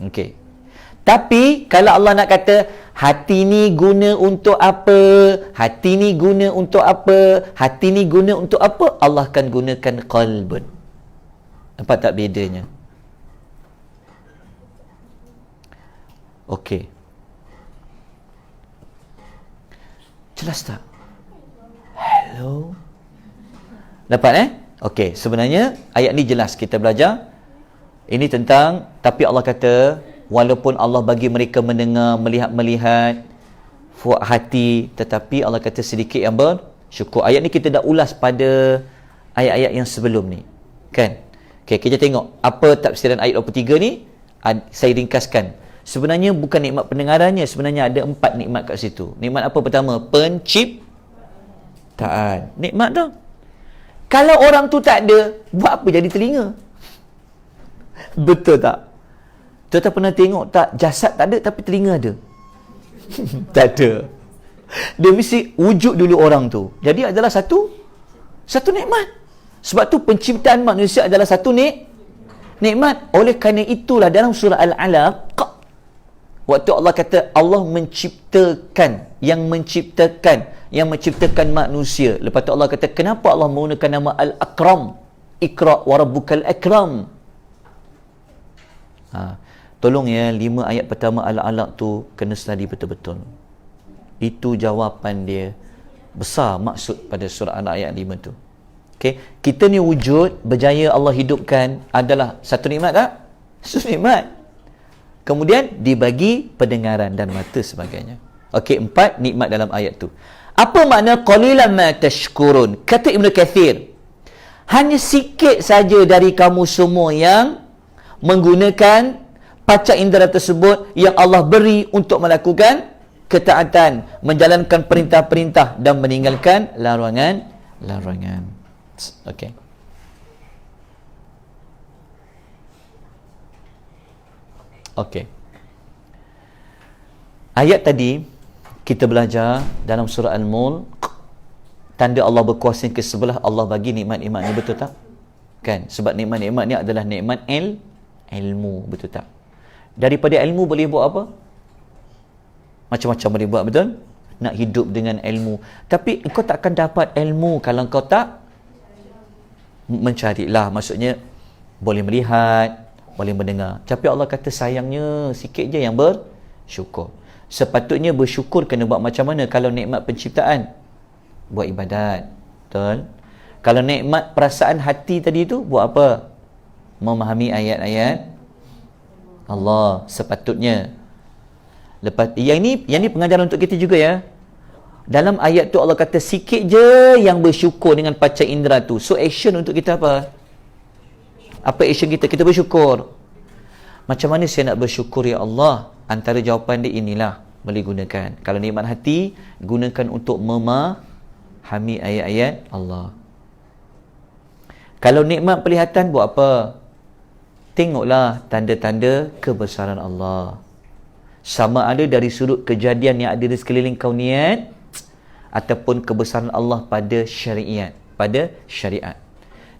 A: Okey. Tapi kalau Allah nak kata hati ni guna untuk apa, hati ni guna untuk apa, hati ni guna untuk apa, Allah akan gunakan qalbun. Nampak tak bedanya? Okey. Jelas tak? Hello? Dapat Okey, sebenarnya ayat ni jelas kita belajar. Ini tentang, tapi Allah kata walaupun Allah bagi mereka mendengar, melihat hati, tetapi Allah kata sedikit yang bersyukur. Ayat ni kita dah ulas pada ayat-ayat yang sebelum ni, kan? Okey, kita tengok apa tafsiran ayat 23 ni. Saya ringkaskan. Sebenarnya bukan nikmat pendengarannya, sebenarnya ada 4 nikmat kat situ. Nikmat apa pertama? Penciptaan. Nikmat tu. Kalau orang tu tak ada, buat apa jadi telinga? Betul tak? Tuan-tuan pernah tengok tak, jasad tak ada tapi telinga ada? Tak ada. Dia mesti wujud dulu orang tu. Jadi adalah satu nikmat. Sebab tu penciptaan manusia adalah satu nikmat. Oleh kerana itulah dalam surah Al-Alaq, waktu Allah kata Allah menciptakan, yang menciptakan manusia. Lepas tu Allah kata, kenapa Allah menggunakan nama Al-Akram? Iqra wa rabbukal akram. Tolong 5 ayat pertama Al-Alaq tu kena study betul-betul. Itu jawapan dia. Besar maksud pada surah Al-Alaq ayat 5 tu. Okay. Kita ni wujud, berjaya Allah hidupkan, adalah satu nikmat tak? Satu nikmat. Kemudian dibagi pendengaran dan mata sebagainya. Okey, 4 nikmat dalam ayat tu. Apa makna qalilan ma tashkurun? Kata Ibn Kathir, hanya sikit saja dari kamu semua yang menggunakan panca indera tersebut yang Allah beri untuk melakukan ketaatan, menjalankan perintah-perintah dan meninggalkan larangan. Okey. Okey. Ayat tadi kita belajar dalam surah Al-Mulk, tanda Allah berkuasa ke sebelah Allah bagi nikmat-nikmat ni, betul tak? Kan? Sebab nikmat-nikmat ni adalah nikmat ilmu, betul tak? Daripada ilmu boleh buat apa? Macam-macam boleh buat, betul? Nak hidup dengan ilmu. Tapi engkau takkan dapat ilmu kalau engkau tak mencarilah. Maksudnya boleh melihat, boleh mendengar. Tapi Allah kata sayangnya sikit je yang bersyukur. Sepatutnya bersyukur kena buat macam mana? Kalau nikmat penciptaan, buat ibadat. Betul? Kalau nikmat perasaan hati tadi tu, buat apa? Memahami ayat-ayat Allah sepatutnya. Lepas yang ni pengajaran untuk kita juga ya. Dalam ayat tu Allah kata sikit je yang bersyukur dengan panca indera tu. So action untuk kita apa? Apa action kita? Kita bersyukur. Macam mana saya nak bersyukur ya Allah? Antara jawapan dia inilah boleh gunakan. Kalau nikmat hati, gunakan untuk memahami ayat-ayat Allah. Kalau nikmat penglihatan buat apa? Tengoklah tanda-tanda kebesaran Allah. Sama ada dari sudut kejadian yang ada di sekeliling kaunian ataupun kebesaran Allah pada syariat,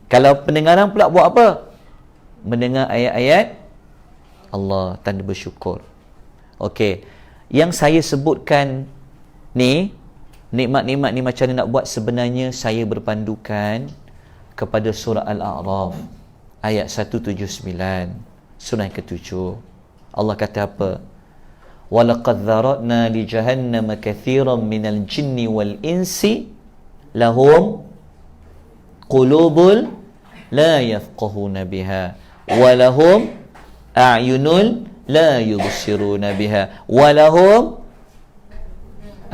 A: Kalau pendengaran pula buat apa? Mendengar ayat-ayat Allah, tanda bersyukur. Okey, yang saya sebutkan ni, nikmat-nikmat ni macam mana nak buat, sebenarnya saya berpandukan kepada surah Al-A'raf ayat 179, surah yang ke-7. Allah kata apa? وَلَقَدْ ذَرَأْنَا لِجَهَنَّمَ كَثِيرًا مِنَ الْجِنِّ وَالْإِنسِ لَهُمْ قُلُوبٌ لَا يَفْقَهُونَ بِهَا وَلَهُمْ أَعْيُنٌ لَا يُبْصِرُونَ بِهَا وَلَهُمْ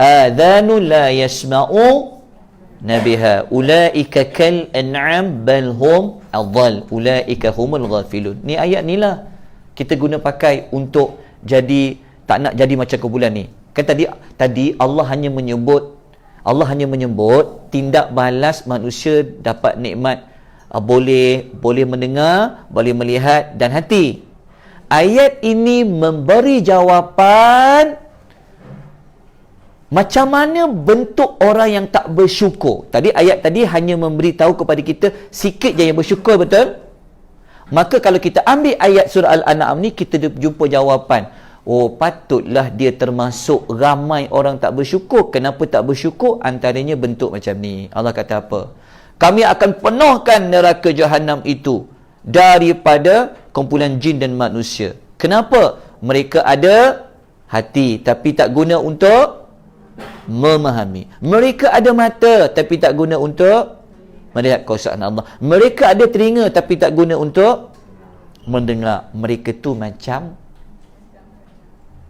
A: آذَانٌ لَا يَسْمَعُونَ بِهَا أُولَئِكَ كَالْأَنْعَامِ بَلْ هُمْ أَضَلُّ أُولَئِكَ هُمُ الْغَافِلُونَ. Ni ayat ni lah kita guna pakai untuk jadi, tak nak jadi macam kumpulan ni. Kan tadi Allah hanya menyebut tindak balas manusia dapat nikmat, boleh mendengar, boleh melihat dan hati. Ayat ini memberi jawapan macam mana bentuk orang yang tak bersyukur. Ayat tadi hanya memberitahu kepada kita sikit je yang bersyukur, betul? Maka kalau kita ambil ayat surah Al-An'am ni, kita jumpa jawapan. Oh, patutlah dia termasuk ramai orang tak bersyukur. Kenapa tak bersyukur? Antaranya bentuk macam ni. Allah kata apa? Kami akan penuhkan neraka Jahannam itu daripada kumpulan jin dan manusia. Kenapa? Mereka ada hati tapi tak guna untuk memahami. Mereka ada mata tapi tak guna untuk melihat kuasaan Allah. Mereka ada telinga tapi tak guna untuk mendengar. Mereka tu macam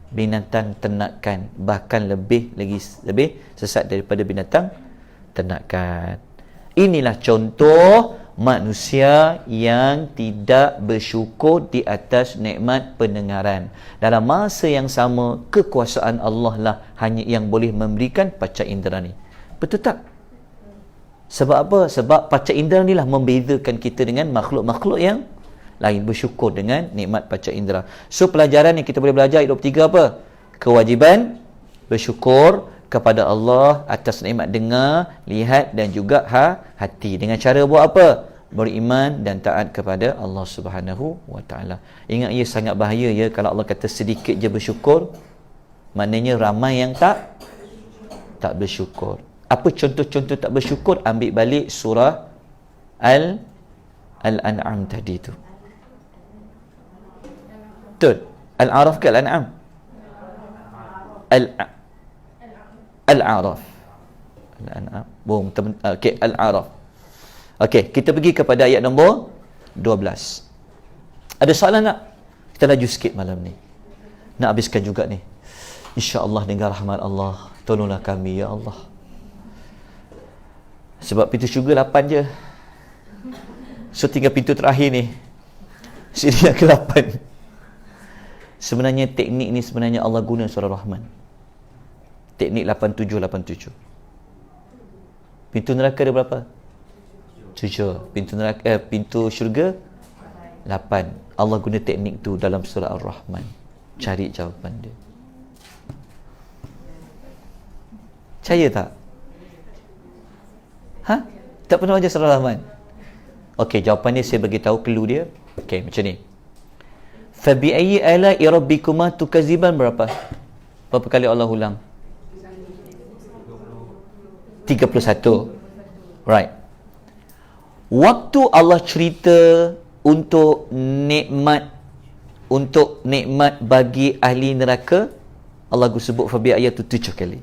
A: binatang ternakan, bahkan lebih sesat daripada binatang ternakan. Inilah contoh manusia yang tidak bersyukur di atas nikmat pendengaran. Dalam masa yang sama, kekuasaan Allah lah hanya yang boleh memberikan panca indera ni. Betul tak? Sebab apa? Sebab panca indera ni lah membezakan kita dengan makhluk-makhluk yang lain, bersyukur dengan nikmat panca indera. So pelajaran yang kita boleh belajar ayat 23 apa? Kewajiban bersyukur kepada Allah atas nikmat dengar, lihat dan juga hati. Dengan cara buat apa? Beriman dan taat kepada Allah Subhanahu wa taala. Ingat, ia sangat bahaya ya kalau Allah kata sedikit je bersyukur, maknanya ramai yang tak bersyukur. Apa contoh-contoh tak bersyukur? Ambil balik surah Al-An'am tadi tu. Betul? Al-A'raf ke Al-An'am? Al-A'raf. Al-An'am. Boom. Okey, Al-A'raf. Okey, kita pergi kepada ayat nombor 12. Ada soalan tak? Kita laju sikit malam ni. Nak habiskan juga ni. InsyaAllah dengan rahmat Allah. Tolonglah kami, ya Allah. Sebab pintu syurga 8 je. So tinggal pintu terakhir ni. Siri yang ke-8. Sebenarnya teknik ni sebenarnya Allah guna surah Rahman. Teknik 87. Pintu neraka ada berapa? 7. Pintu syurga 8. Allah guna teknik tu dalam surah Ar-Rahman. Cari jawapan dia. Percaya tak? Tak pernah baca surah Rahman? Okey, jawapan dia saya bagi tahu clue dia. Okey, macam ni. Fa bi ayyi ala'i rabbikuma tukaziban berapa? Berapa kali Allah ulang? 31. Right. Waktu Allah cerita untuk nikmat bagi ahli neraka, Allah sebut fa bi ayyi tu 7 kali.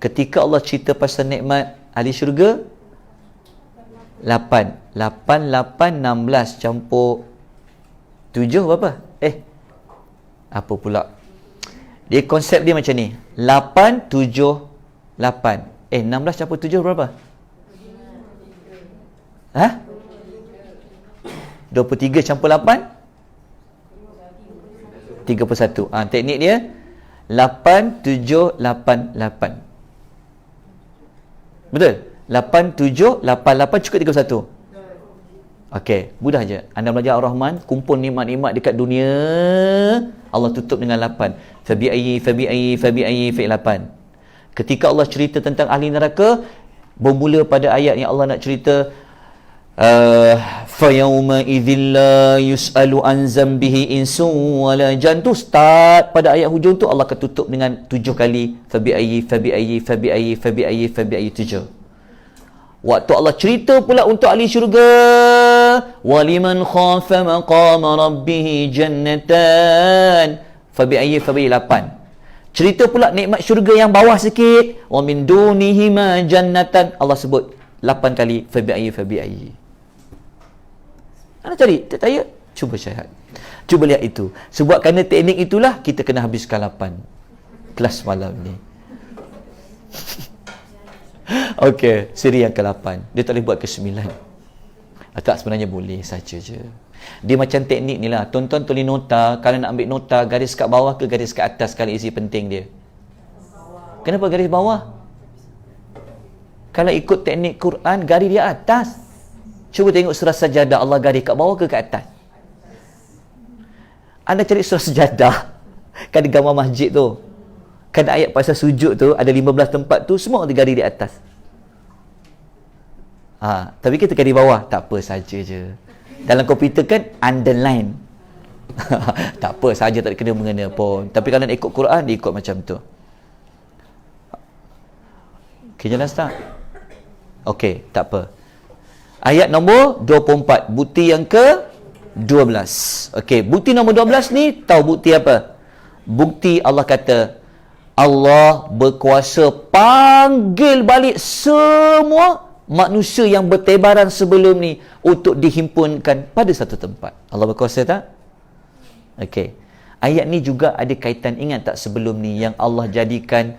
A: Ketika Allah cerita pasal nikmat ahli syurga 8, 16 campur 7 berapa? Apa pula? Dia konsep dia macam ni. 8, 7, 8. 16 campur 7 berapa? 23 campur 8? 31. Teknik dia 8, 7, 8, 8. Betul? 8, 7, 8, 8 cukup 31. Okey, mudah je. Anda belajar Ar-Rahman, kumpul nikmat-nikmat dekat dunia, Allah tutup dengan 8. Fabi'ayyi fi 8. Ketika Allah cerita tentang ahli neraka, bermula pada ayat yang Allah nak cerita فَيَوْمَ إِذِلْ لَا يُسْأَلُ عَنْ زَنْبِهِ إِنْسٌ وَلَا جَنٌ. Tu start pada ayat hujung tu, Allah akan tutup dengan 7 kali fabi'ayyi 7. Waktu Allah cerita pula untuk ahli syurga, وَلِمَنْ خَافَ مَقَامَ رَبِّهِ جَنَّتَانِ fabi'ayyi 8. Cerita pula nikmat syurga yang bawah sikit, وَمِنْ دُونِهِمَا جَنَّتَانِ. Allah sebut 8 kali fabi'ayyi. Anda cari, tak tanya, cuba syahad. Cuba lihat itu. Sebab kerana teknik itulah kita kena habiskan 8 kelas malam ni. Okey, siri yang ke-8. Dia tak boleh buat ke-9. Tak, sebenarnya boleh saja je. Dia macam teknik ni lah. Tuan-tuan tulis nota, kalau nak ambil nota, garis kat bawah ke garis kat atas kalau isi penting dia? Kenapa garis bawah? Kalau ikut teknik Quran, garis dia atas. Cuba tengok surah Sajadah, Allah garis kat bawah ke kat atas? Anda cari surah Sajadah, kan ada gambar masjid tu, kan ayat pasal sujud tu, ada 15 tempat tu, semua ada garis di atas. Tapi kita garis bawah, tak apa, saja je. Dalam komputer kan underline. Tak apa, saja, tak kena mengena pun. Tapi kalau nak ikut Quran, dia ikut macam tu. Okay, jelas tak? Okey, tak apa. Ayat nombor 24, bukti yang ke-12. Okey, bukti nombor 12 ni, tahu bukti apa? Bukti Allah kata, Allah berkuasa panggil balik semua manusia yang bertebaran sebelum ni untuk dihimpunkan pada satu tempat. Allah berkuasa tak? Okey. Ayat ni juga ada kaitan, ingat tak sebelum ni yang Allah jadikan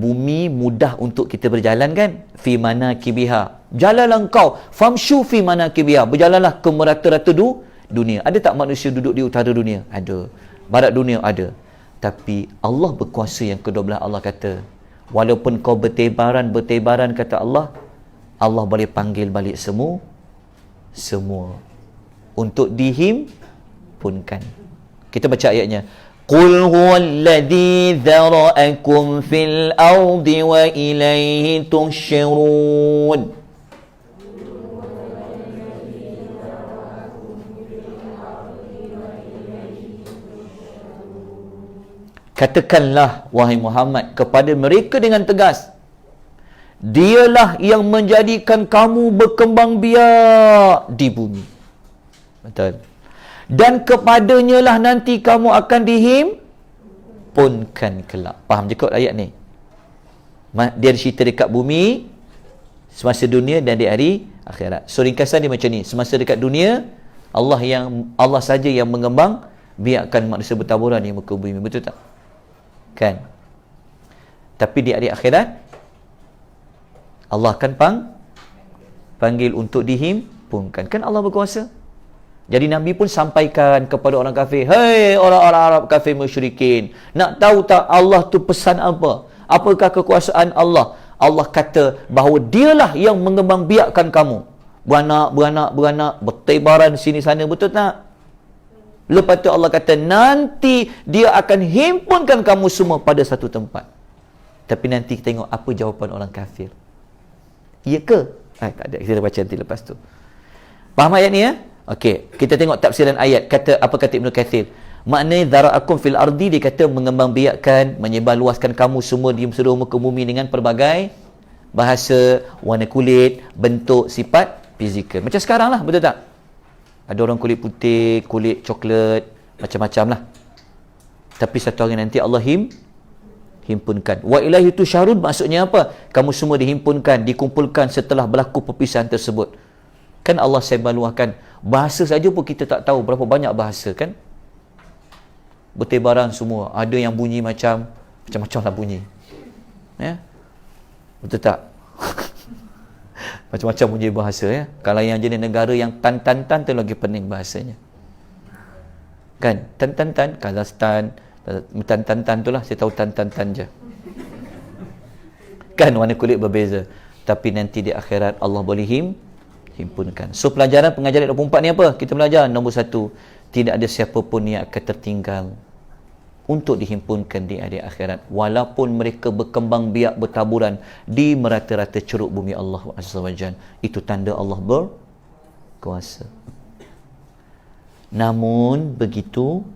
A: bumi mudah untuk kita berjalan kan? Fi manakibiha. Jalanlah engkau, famshu fi manakibiha. Berjalanlah ke merata-rata dunia. Ada tak manusia duduk di utara dunia? Ada. Barat dunia? Ada. Tapi Allah berkuasa yang ke-12. Allah kata, walaupun kau bertebaran kata Allah boleh panggil balik semua untuk dihimpunkan. Kita baca ayatnya. Qul huwallazi dzara'akum fil ardi wa ilaihi tuhsyurun. Katakanlah wahai Muhammad kepada mereka dengan tegas, Dialah yang menjadikan kamu berkembang biak di bumi. Betul. Dan kepadanya lah nanti kamu akan dihimpunkan kelak. Faham je kot ayat ni? Dia cerita dekat bumi semasa dunia dan di hari akhirat. So ringkasan dia macam ni. Semasa dekat dunia, Allah saja yang mengembang biarkan manusia bertaburan di muka bumi. Betul tak? Kan? Tapi di hari akhirat Allah akan panggil untuk dihimpunkan. Kan Allah berkuasa. Jadi Nabi pun sampaikan kepada orang kafir, "Hei orang-orang Arab kafir musyrikin, nak tahu tak Allah tu pesan apa? Apakah kekuasaan Allah?" Allah kata bahawa dialah yang mengembangbiakkan kamu. Beranak, bertebaran sini sana, betul tak? Lepas tu Allah kata nanti dia akan himpunkan kamu semua pada satu tempat. Tapi nanti kita tengok apa jawapan orang kafir. Ya ke? Tak ada, kita baca nanti lepas tu. Faham ayat ni ya? Okey, kita tengok tafsiran ayat. Apa kata Ibnu Katsir? Maknanya zara'akum fil ardi, dia kata mengembangbiakkan, menyebarluaskan kamu semua di seluruh muka bumi dengan pelbagai bahasa, warna kulit, bentuk, sifat fizikal. Macam sekarang lah, betul tak? Ada orang kulit putih, kulit coklat, macam-macam lah. Tapi satu hari nanti Allah himpunkan. Wa ilahi tusyarun, maksudnya apa? Kamu semua dihimpunkan, dikumpulkan setelah berlaku perpisahan tersebut. Kan Allah sebarluaskan. Bahasa saja pun kita tak tahu berapa banyak bahasa kan? Bertebaran semua. Ada yang bunyi macam-macam lah bunyi. Ya? Betul tak? Macam-macam bunyi bahasa ya. Kalau yang jenis negara yang tan tu lagi pening bahasanya. Kan? Tan, Kazakhstan, tan tu lah. Saya tahu tan je. Kan warna kulit berbeza. tapi nanti di akhirat Allah boleh himpunkan. So pengajaran ayat 24 ni apa? Kita belajar nombor 1, tidak ada siapa pun yang akan tertinggal untuk dihimpunkan di hari akhirat, walaupun mereka berkembang biak bertaburan di merata-rata ceruk bumi Allah Azza wa Jalla. Itu tanda Allah berkuasa. Namun begitu,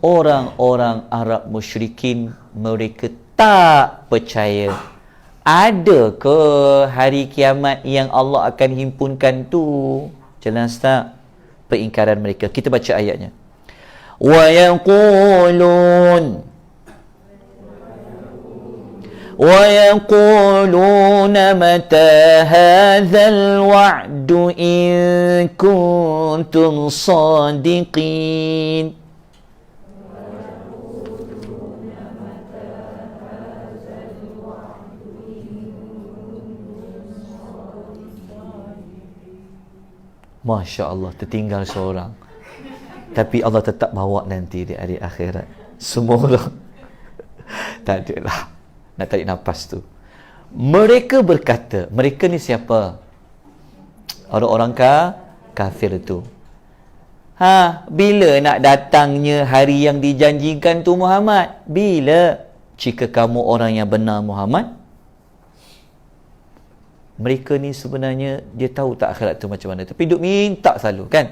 A: orang-orang Arab musyrikin mereka tak percaya ada ke hari kiamat yang Allah akan himpunkan tu. Jelas tak peingkaran mereka? Kita baca ayatnya. وَيَقُولُونَ مَتَى هَذَا الْوَعْدُ إِن كُنتُمْ صَادِقِينَ. Masya Allah, tertinggal seorang, tapi Allah tetap bawa nanti di hari akhirat. Semua orang tak adalah nak tarik nafas tu. Mereka berkata, mereka ni siapa? Orang-orang kafir tu. Bila nak datangnya hari yang dijanjikan tu Muhammad? Bila? Jika kamu orang yang benar Muhammad. Mereka ni sebenarnya dia tahu tak akhirat tu macam mana, tapi duk minta selalu kan.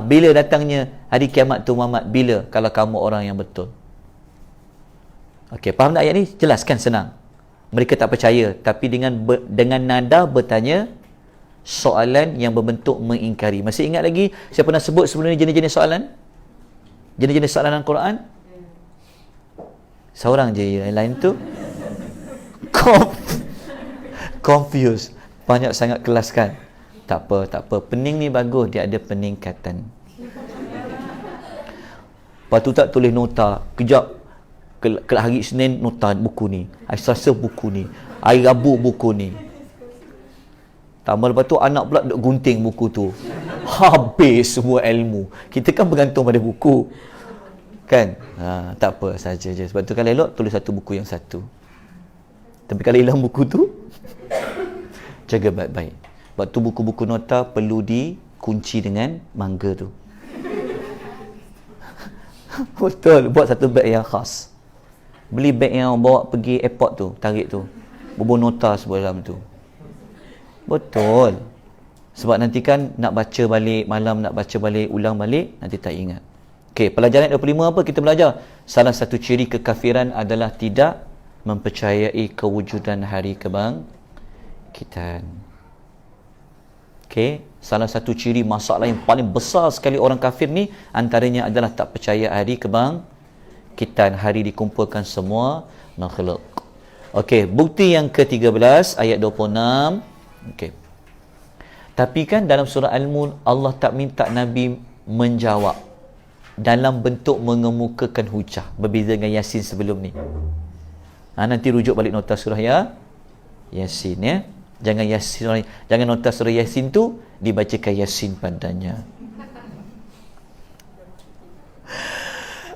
A: Bila datangnya hari kiamat tu Muhammad? Bila? Kalau kamu orang yang betul. Okey, faham tak ayat ni? Jelas kan? Senang. Mereka tak percaya, tapi dengan nada bertanya soalan yang berbentuk mengingkari. Masih ingat lagi saya pernah sebut sebelum ni jenis-jenis soalan? Jenis-jenis soalan Al-Quran? Seorang je, yang lain tu confused. Banyak sangat kelas kan? Tak apa. Pening ni bagus, dia ada peningkatan. Lepas tu tak tulis nota. Kejap, ke hari Isnin nota buku ni, hari Selasa buku ni, hari Rabu buku ni. Tambah lepas tu anak pula duk gunting buku tu. Habis semua ilmu. Kita kan bergantung pada buku. Kan? Tak apa, saja je. Sebab tu kalau elok tulis satu buku yang satu. Tapi kalau hilang buku tu, jaga baik-baik. Sebab tu buku-buku nota perlu dikunci dengan mangga tu. Betul, buat satu beg yang khas. Beli beg yang bawa pergi airport tu, tarik tu. Bubuh nota semua dalam tu. Betul. Sebab nanti kan nak baca balik, malam nak baca balik, ulang balik, nanti tak ingat. Okey, pelajaran 25 apa kita belajar? Salah satu ciri kekafiran adalah tidak mempercayai kewujudan hari kebangkitan. Okey, salah satu ciri masalah yang paling besar sekali orang kafir ni antaranya adalah tak percaya hari kebangkitan, hari dikumpulkan semua makhluk. Okey, bukti yang ke-13 ayat 26. Okey. Tapi kan dalam surah Al-Mulk Allah tak minta Nabi menjawab dalam bentuk mengemukakan hujah, berbeza dengan Yasin sebelum ni. Nanti rujuk balik nota surah Yasin ya. Jangan nota surah Yasin tu dibacakan Yasin padanya.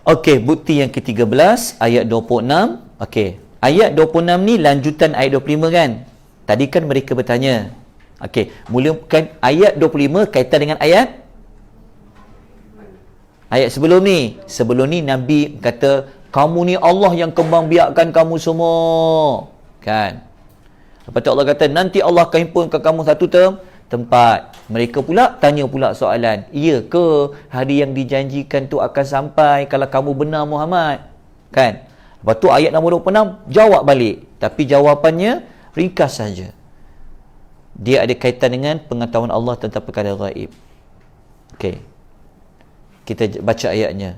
A: Okey, bukti yang ke-13 ayat 26. Okey, ayat 26 ni lanjutan ayat 25 kan? Tadi kan mereka bertanya. Okey, mulakan ayat 25 kaitan dengan ayat sebelum ni. Sebelum ni Nabi kata, kamu ni Allah yang kembang biakkan kamu semua. Kan? Lepas tu Allah kata, nanti Allah akan himpunkan kamu satu tempat. Mereka pula tanya pula soalan, iya ke hari yang dijanjikan tu akan sampai kalau kamu benar Muhammad? Kan? Lepas tu ayat nombor 26 jawab balik. Tapi jawapannya ringkas saja. Dia ada kaitan dengan pengetahuan Allah tentang perkara gaib. Okey. Kita baca ayatnya.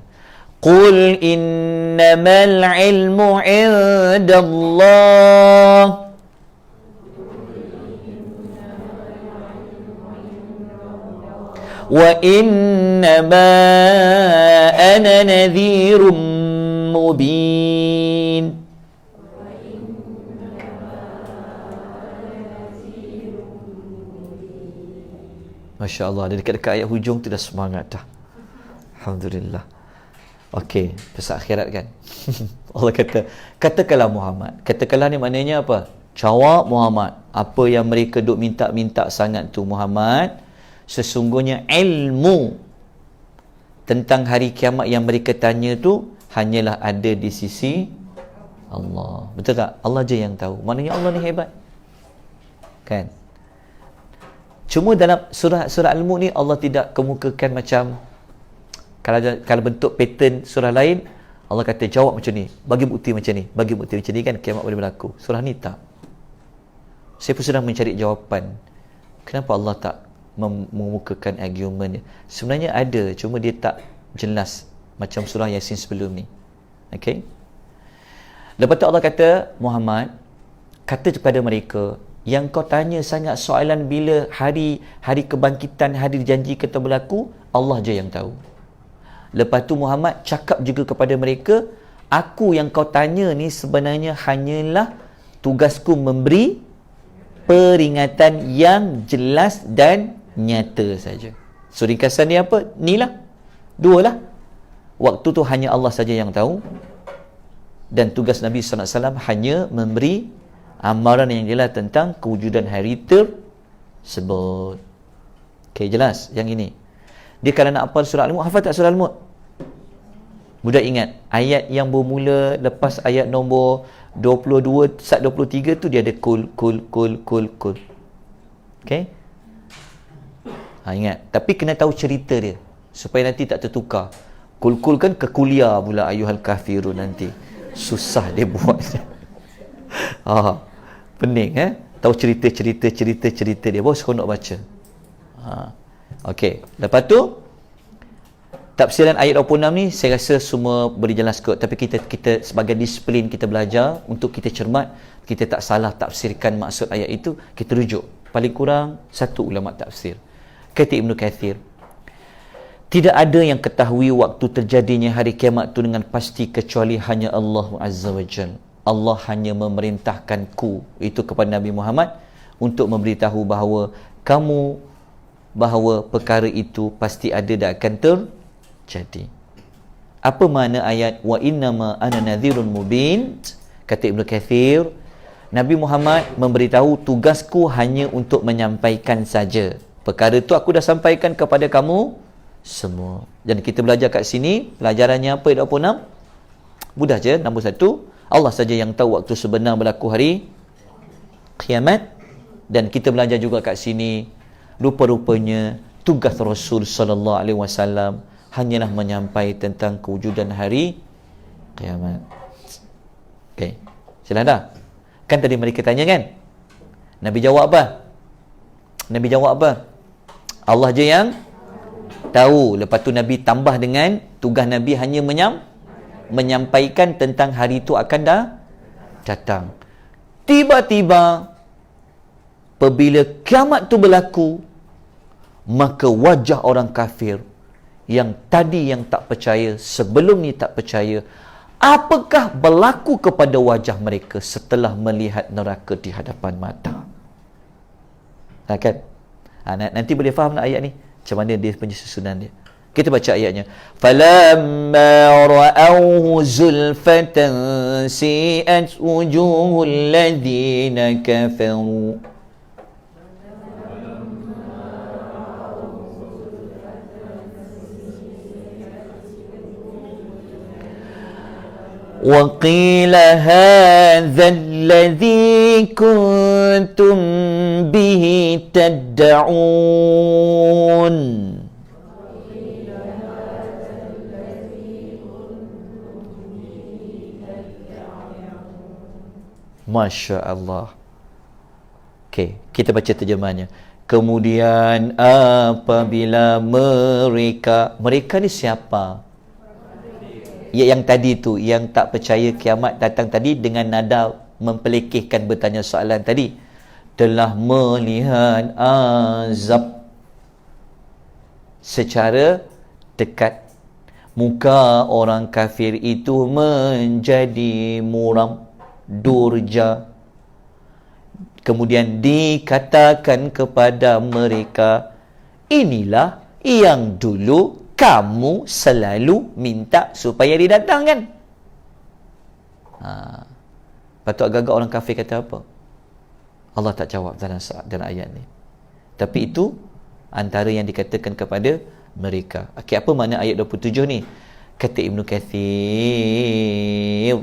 A: Qul innamal ilmu 'indallah. Wa innama ana nadhirum mubin. Masya Allah, dia dekat-dekat ayat hujung tu dah semangat dah. Alhamdulillah. Okey, pasal akhirat kan. Allah kata, katakanlah Muhammad. Katakanlah ni maknanya apa? Jawab Muhammad, apa yang mereka duk minta-minta sangat tu Muhammad, sesungguhnya ilmu tentang hari kiamat yang mereka tanya tu hanyalah ada di sisi Allah. Betul tak? Allah je yang tahu. Maknanya Allah ni hebat. Kan? Cuma dalam surah Al-Mulk ni Allah tidak kemukakan macam kalau bentuk pattern surah lain, Allah kata jawab macam ni, bagi bukti macam ni, bagi bukti macam ni, kan kiamat boleh berlaku. Surah ni tak. Saya pun sedang mencari jawapan. Kenapa Allah tak memukakan argument dia? Sebenarnya ada, cuma dia tak jelas macam surah Yasin sebelum ni. Okey. Lepas tu Allah kata, Muhammad, kata kepada mereka, yang kau tanya sangat soalan bila hari kebangkitan, hari dijanjikan berlaku, Allah je yang tahu. Lepas tu Muhammad cakap juga kepada mereka, aku yang kau tanya ni sebenarnya hanyalah tugasku memberi peringatan yang jelas dan nyata saja. So ringkasan ni apa? Inilah. Dua lah. Waktu tu hanya Allah saja yang tahu. Dan tugas Nabi SAW hanya memberi amaran yang jelas tentang kewujudan hari tersebut. Okay, jelas yang ini. Dia kalau nak hafal surah Al-Mulk, hafal tak surah Al-Mulk? Mudah ingat, ayat yang bermula lepas ayat nombor 22, sat 23 tu dia ada kul. Okay? Ingat. Tapi kena tahu cerita dia, supaya nanti tak tertukar. Kul kan ke kuliah pula ayyuhal kafirun nanti. Susah dia buat. Pening tahu cerita dia, baru seronok baca. Okey, lepas tu tafsiran ayat 26 ni saya rasa semua boleh jelas kot, tapi kita sebagai disiplin kita belajar untuk kita cermat, kita tak salah tafsirkan maksud ayat itu, kita rujuk paling kurang satu ulama tafsir. Kata Ibnu Kathir, tidak ada yang ketahui waktu terjadinya hari kiamat itu dengan pasti kecuali hanya Allah Azza wa Jalla. Allah hanya memerintahkanku, itu kepada Nabi Muhammad, untuk memberitahu bahawa perkara itu pasti ada dan akan terjadi. Apa makna ayat wa innama ana nadhirun mubin? Kata Ibnu Kathir, Nabi Muhammad memberitahu tugasku hanya untuk menyampaikan saja. Perkara itu aku dah sampaikan kepada kamu semua. Dan kita belajar kat sini, pelajarannya apa ayat 26? Mudah je, nombor 1, Allah saja yang tahu waktu sebenar berlaku hari kiamat. Dan kita belajar juga kat sini, rupa-rupanya tugas Rasul sallallahu alaihi wasallam hanyalah menyampaikan tentang kewujudan hari kiamat. Okey. Silah dah. Kan tadi mereka tanya kan? Nabi jawab apa? Allah je yang tahu. Lepas tu Nabi tambah dengan tugas Nabi hanya menyampaikan tentang hari itu akan datang. Tiba-tiba apabila kiamat tu berlaku, maka wajah orang kafir yang tadi yang tak percaya, sebelum ni tak percaya, apakah berlaku kepada wajah mereka setelah melihat neraka di hadapan mata? Kan? Nanti boleh faham nak ayat ni macam mana dia punya susunan dia. Kita baca ayatnya. Falamma ra'awhu zulfatan si'at wujuhul ladina kafaru. وقيل هذا الذي كنتم به تدعون. Masya Allah. Okey, kita baca terjemahannya. Kemudian apabila mereka ni siapa? Yang tadi tu, yang tak percaya kiamat datang tadi, dengan nada mempelekehkan bertanya soalan tadi, telah melihat azab secara dekat. Muka orang kafir itu menjadi muram, durja. Kemudian dikatakan kepada mereka, inilah yang dulu kamu selalu minta supaya didatangkan. Patut agak-agak orang kafir kata apa? Allah tak jawab dalam ayat ni. Tapi itu antara yang dikatakan kepada mereka. Okey, apa makna ayat 27 ni? Kata Ibnu Katsir,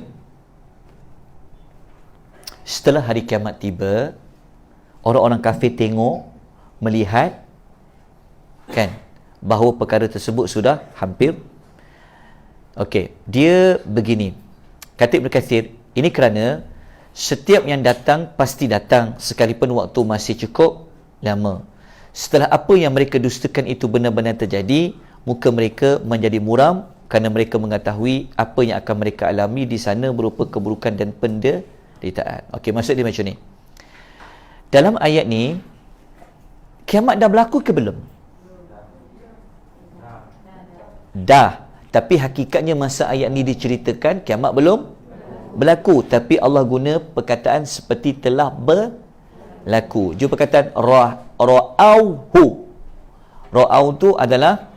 A: setelah hari kiamat tiba, orang-orang kafir tengok, melihat kan bahawa perkara tersebut sudah hampir. Okey, dia begini. Kata Ibnu Katsir, ini kerana setiap yang datang pasti datang sekalipun waktu masih cukup lama. Setelah apa yang mereka dustakan itu benar-benar terjadi, muka mereka menjadi muram kerana mereka mengetahui apa yang akan mereka alami di sana berupa keburukan dan penderitaan. Okey, maksud dia macam ni. Dalam ayat ni, kiamat dah berlaku ke belum? Dah. Tapi hakikatnya masa ayat ni diceritakan, kiamat belum berlaku. Tapi Allah guna perkataan seperti telah berlaku. Jumpa perkataan ra'auhu. Ra'au tu adalah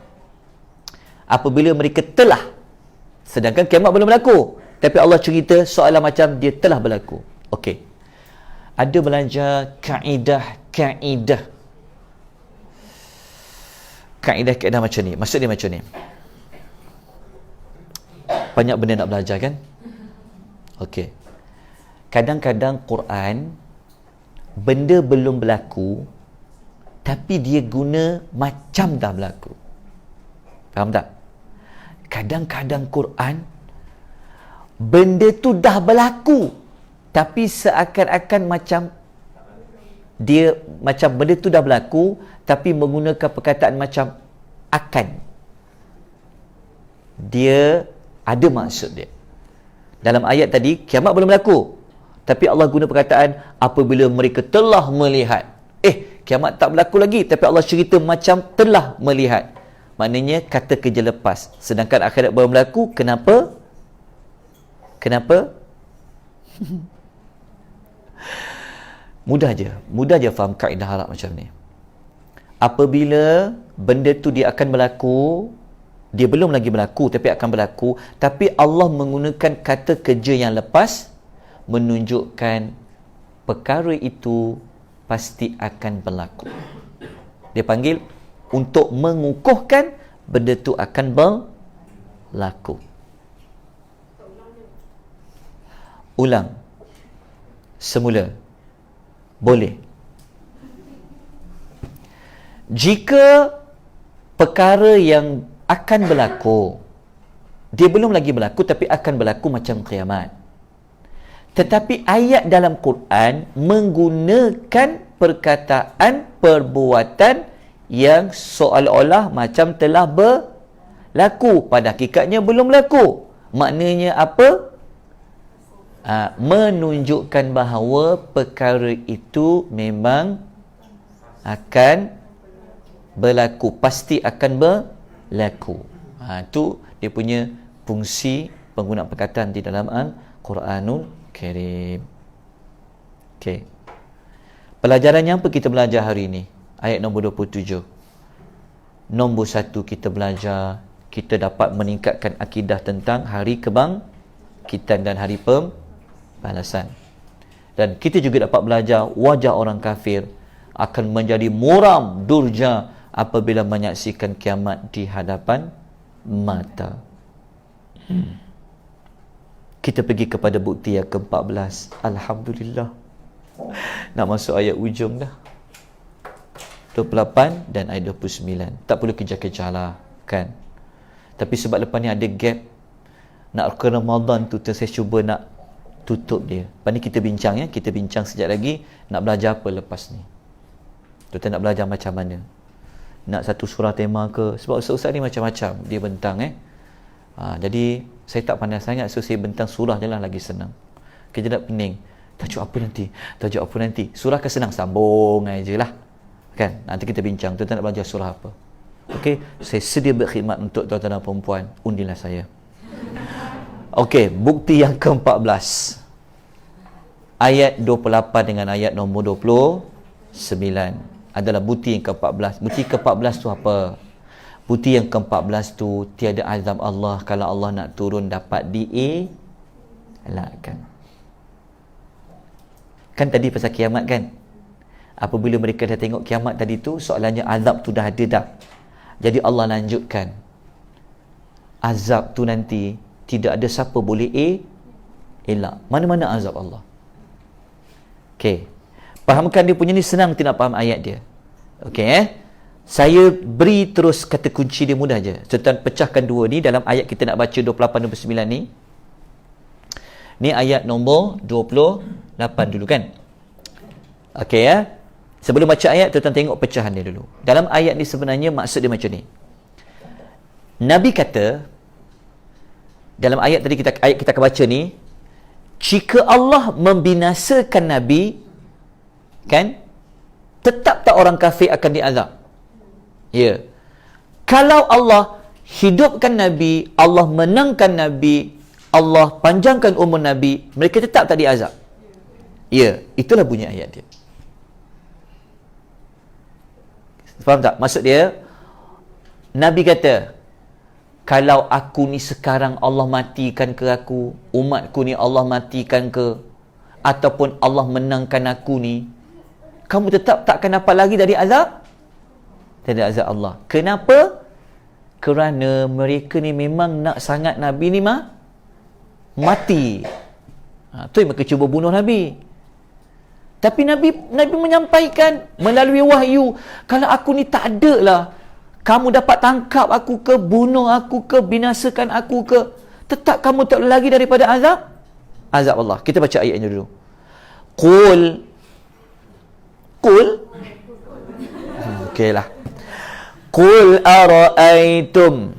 A: apabila mereka telah. Sedangkan kiamat belum berlaku. Tapi Allah cerita soalan macam dia telah berlaku. Okey. Ada belajar kaedah macam ni. Maksud dia macam ni. Banyak benda nak belajar kan? Okey. Kadang-kadang Quran benda belum berlaku tapi dia guna macam dah berlaku. Faham tak? Kadang-kadang Quran benda tu dah berlaku tapi seakan-akan macam dia macam benda tu dah berlaku tapi menggunakan perkataan macam akan. Dia ada maksud dia. Dalam ayat tadi, kiamat belum berlaku. Tapi Allah guna perkataan apabila mereka telah melihat. Kiamat tak berlaku lagi. Tapi Allah cerita macam telah melihat. Maknanya kata kerja lepas. Sedangkan akhirat belum berlaku. Kenapa? Mudah je faham kaedah Arab macam ni. Apabila benda tu dia akan berlaku, dia belum lagi berlaku tapi akan berlaku, tapi Allah menggunakan kata kerja yang lepas menunjukkan perkara itu pasti akan berlaku. Dia panggil untuk mengukuhkan benda tu akan berlaku. Ulang semula boleh. Jika perkara yang akan berlaku, dia belum lagi berlaku tapi akan berlaku macam kiamat. Tetapi ayat dalam Quran menggunakan perkataan perbuatan yang seolah-olah macam telah berlaku. Pada hakikatnya belum berlaku. Maknanya apa? Menunjukkan bahawa perkara itu memang akan berlaku. Pasti akan berlaku. Itu dia punya fungsi penggunaan perkataan di dalam Al-Quranul Karim. Okey. Pelajaran yang apa kita belajar hari ini? Ayat nombor 27. Nombor 1 kita belajar, kita dapat meningkatkan akidah tentang hari kebangkitan dan hari pembalasan. Dan kita juga dapat belajar wajah orang kafir akan menjadi muram durja apabila menyaksikan kiamat di hadapan mata. Kita pergi kepada bukti yang ke-14. Alhamdulillah. Nak masuk ayat ujung dah. 28 dan ayat 29. Tak perlu kejar-kejar lah, kan? Tapi sebab lepas ni ada gap, nak ke Ramadan tu saya cuba nak tutup dia. Lepas ni kita bincang ya. Kita bincang sekejap lagi nak belajar apa lepas ni. Kita nak belajar macam mana. Nak satu surah tema ke? Sebab ustaz ni macam-macam dia bentang jadi saya tak pandai sangat, so saya bentang surah je lah, lagi senang. Kita tak pening tajuk apa nanti, surah kan senang, sambung aja lah, kan? Nanti kita bincang tuan-tuan nak belajar surah apa. Okey, saya sedia berkhidmat untuk tuan-tuan dan perempuan, undilah saya. Okey, bukti yang ke-14 ayat 28 dengan ayat nombor 29 adalah bukti yang ke-14. Bukti ke-14 tu apa? Bukti yang ke-14 tu tiada azab Allah kalau Allah nak turun dapat dielakkan. Kan tadi pasal kiamat kan? Apabila mereka dah tengok kiamat tadi tu, soalannya azab tu dah ada dah. Jadi Allah lanjutkan. Azab tu nanti tidak ada siapa boleh elak. Mana-mana azab Allah. Okey. Fahamkan dia punya ni, senang tidak faham ayat dia. Okey Saya beri terus kata kunci dia, mudah je. Sultan pecahkan dua ni dalam ayat kita nak baca 28-29 ni. Ni ayat nombor 28 dulu kan. Okey Sebelum baca ayat, tuan tengok pecahan dia dulu. Dalam ayat ni sebenarnya maksud dia macam ni. Nabi kata, dalam ayat tadi kita akan baca ni, jika Allah membinasakan Nabi, kan, tetap tak orang kafir akan diazab? Ya. Kalau Allah hidupkan Nabi, Allah menangkan Nabi, Allah panjangkan umur Nabi, mereka tetap tak diazab? Ya. Itulah bunyi ayat dia. Faham tak? Maksud dia, Nabi kata, kalau aku ni sekarang Allah matikan ke aku, umatku ni Allah matikan ke, ataupun Allah menangkan aku ni, kamu tetap takkan dapat lagi dari azab? Dari azab Allah. Kenapa? Kerana mereka ni memang nak sangat Nabi ni mati. Tu yang mereka cuba bunuh Nabi. Tapi Nabi menyampaikan melalui wahyu, kalau aku ni tak ada lah, kamu dapat tangkap aku ke, bunuh aku ke, binasakan aku ke, tetap kamu tak lagi daripada azab Allah. Kita baca ayatnya dulu. Qul okeylah. Qul ara'aytum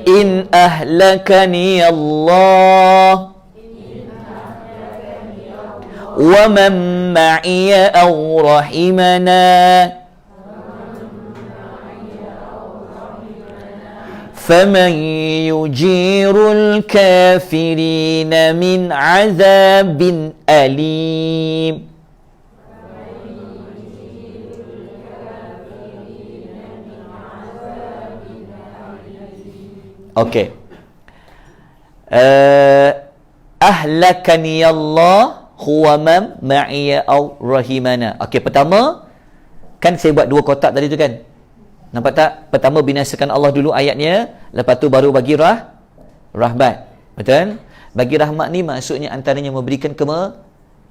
A: in ahlakani Allah wa man ma'iya aw rahimana faman yujirul kafirina min azabin alim. Okey. Ahlakani Allah huwa man ma'iya aw rahimana. Okey, pertama kan saya buat dua kotak tadi tu kan. Nampak tak? Pertama binasakan Allah dulu ayatnya, lepas tu baru bagi rahmat. Betul? Bagi rahmat ni maksudnya antaranya memberikan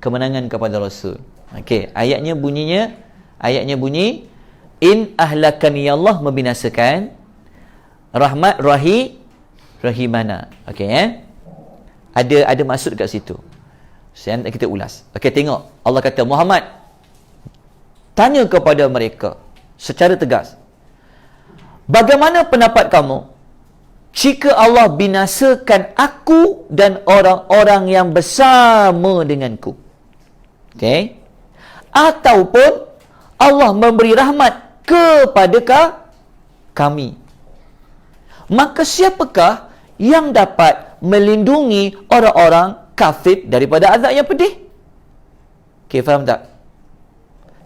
A: kemenangan kepada Rasul. Okey, ayatnya bunyi in ahlakani Allah, membinasakan, rahmat rahimana. Okey ada maksud dekat situ. Kita ulas. Okey, tengok. Allah kata, Muhammad, tanya kepada mereka secara tegas, bagaimana pendapat kamu jika Allah binasakan aku dan orang-orang yang bersama denganku? Okey. Ataupun Allah memberi rahmat kepada kami. Maka siapakah yang dapat melindungi orang-orang kafir daripada azab yang pedih? Okey, faham tak?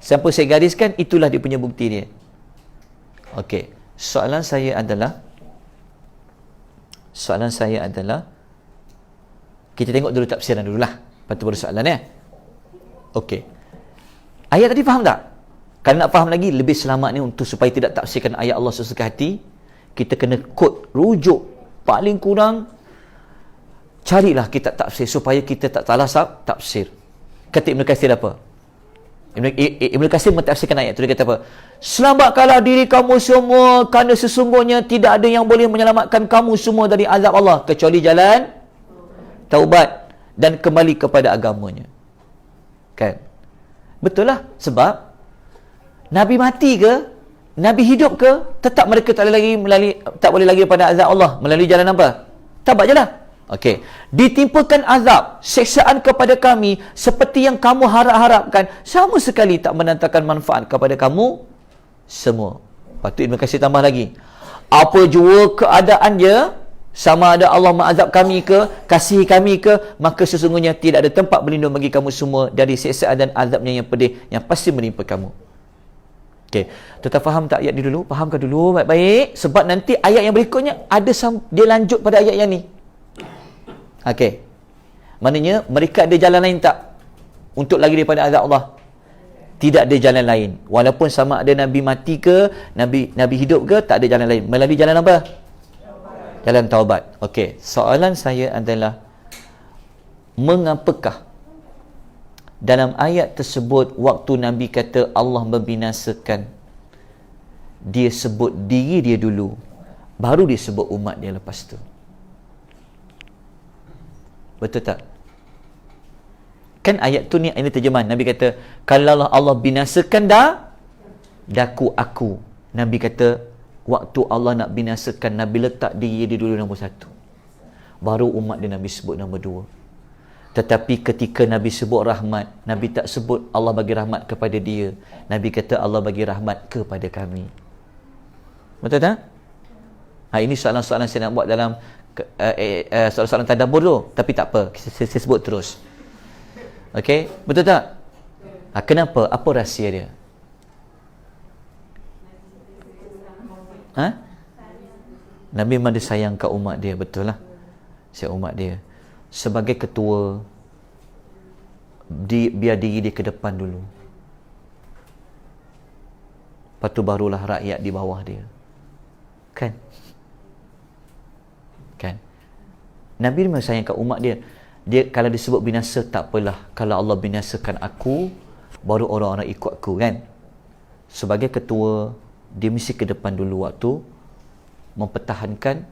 A: Sampai saya gariskan, itulah dia punya bukti dia. Okey, soalan saya adalah kita tengok dulu tafsiran dululah, lepas tu baru soalan ya. Okey, ayat tadi faham tak? Kalau nak faham lagi, lebih selamat ni untuk supaya tidak tafsirkan ayat Allah sesuka hati, kita kena kod, rujuk, paling kurang carilah kitab tafsir supaya kita tak salah tafsir. Kata Ibn Katsir apa? Ibn Katsir mentafsirkan ayat tu, dia kata apa? Selamatkanlah diri kamu semua, kerana sesungguhnya tidak ada yang boleh menyelamatkan kamu semua dari azab Allah kecuali jalan taubat dan kembali kepada agamanya. Kan? Betul lah, sebab Nabi mati ke, Nabi hidup ke, tetap mereka tak boleh lagi pada azab Allah melalui jalan apa? Taubat je lah. Okey, ditimpakan azab, seksaan kepada kami seperti yang kamu harap-harapkan, sama sekali tak mendatangkan manfaat kepada kamu semua. Lepas tu Ibn Katsir tambah lagi, apa jua keadaan dia, sama ada Allah mengazab kami ke, kasihi kami ke, maka sesungguhnya tidak ada tempat berlindung bagi kamu semua dari seksaan dan azabnya yang pedih yang pasti menimpa kamu. Okey, tetap faham tak ayat ni dulu? Fahamkan dulu baik-baik, sebab nanti ayat yang berikutnya ada dia lanjut pada ayat yang ni. Okey, maknanya mereka ada jalan lain tak? untuk lari daripada azab Allah. Tidak ada jalan lain. Walaupun sama ada Nabi mati ke, Nabi hidup ke, tak ada jalan lain. Melalui jalan apa? Jalan taubat. Okey, soalan saya adalah, mengapakah dalam ayat tersebut waktu Nabi kata Allah membinasakan, dia sebut diri dia dulu, baru dia sebut umat dia lepas tu? Betul tak? Kan ayat tu ni, ini terjemahan. Nabi kata, kalau Allah binasakan daku aku. Nabi kata, waktu Allah nak binasakan, Nabi letak diri dia dulu nombor 1. Baru umat dia Nabi sebut nombor 2. Tetapi ketika Nabi sebut rahmat, Nabi tak sebut Allah bagi rahmat kepada dia. Nabi kata Allah bagi rahmat kepada kami. Betul tak? Ini soalan-soalan saya nak buat dalam soalan-soalan tadabbur tu. Tapi tak apa, saya sebut terus. Okey, betul tak? Kenapa? Apa rahsia dia? Nabi memang dia sayang kat umat dia, betul lah. Saya umat dia. Sebagai ketua, biar diri dia ke depan dulu. Lepas tu barulah rakyat di bawah dia. Kan? Nabi memang sayang kat umat dia. Dia kalau disebut binasa, tak apalah. Kalau Allah binasakan aku, baru orang-orang ikut aku, kan? Sebagai ketua, dia mesti ke depan dulu waktu mempertahankan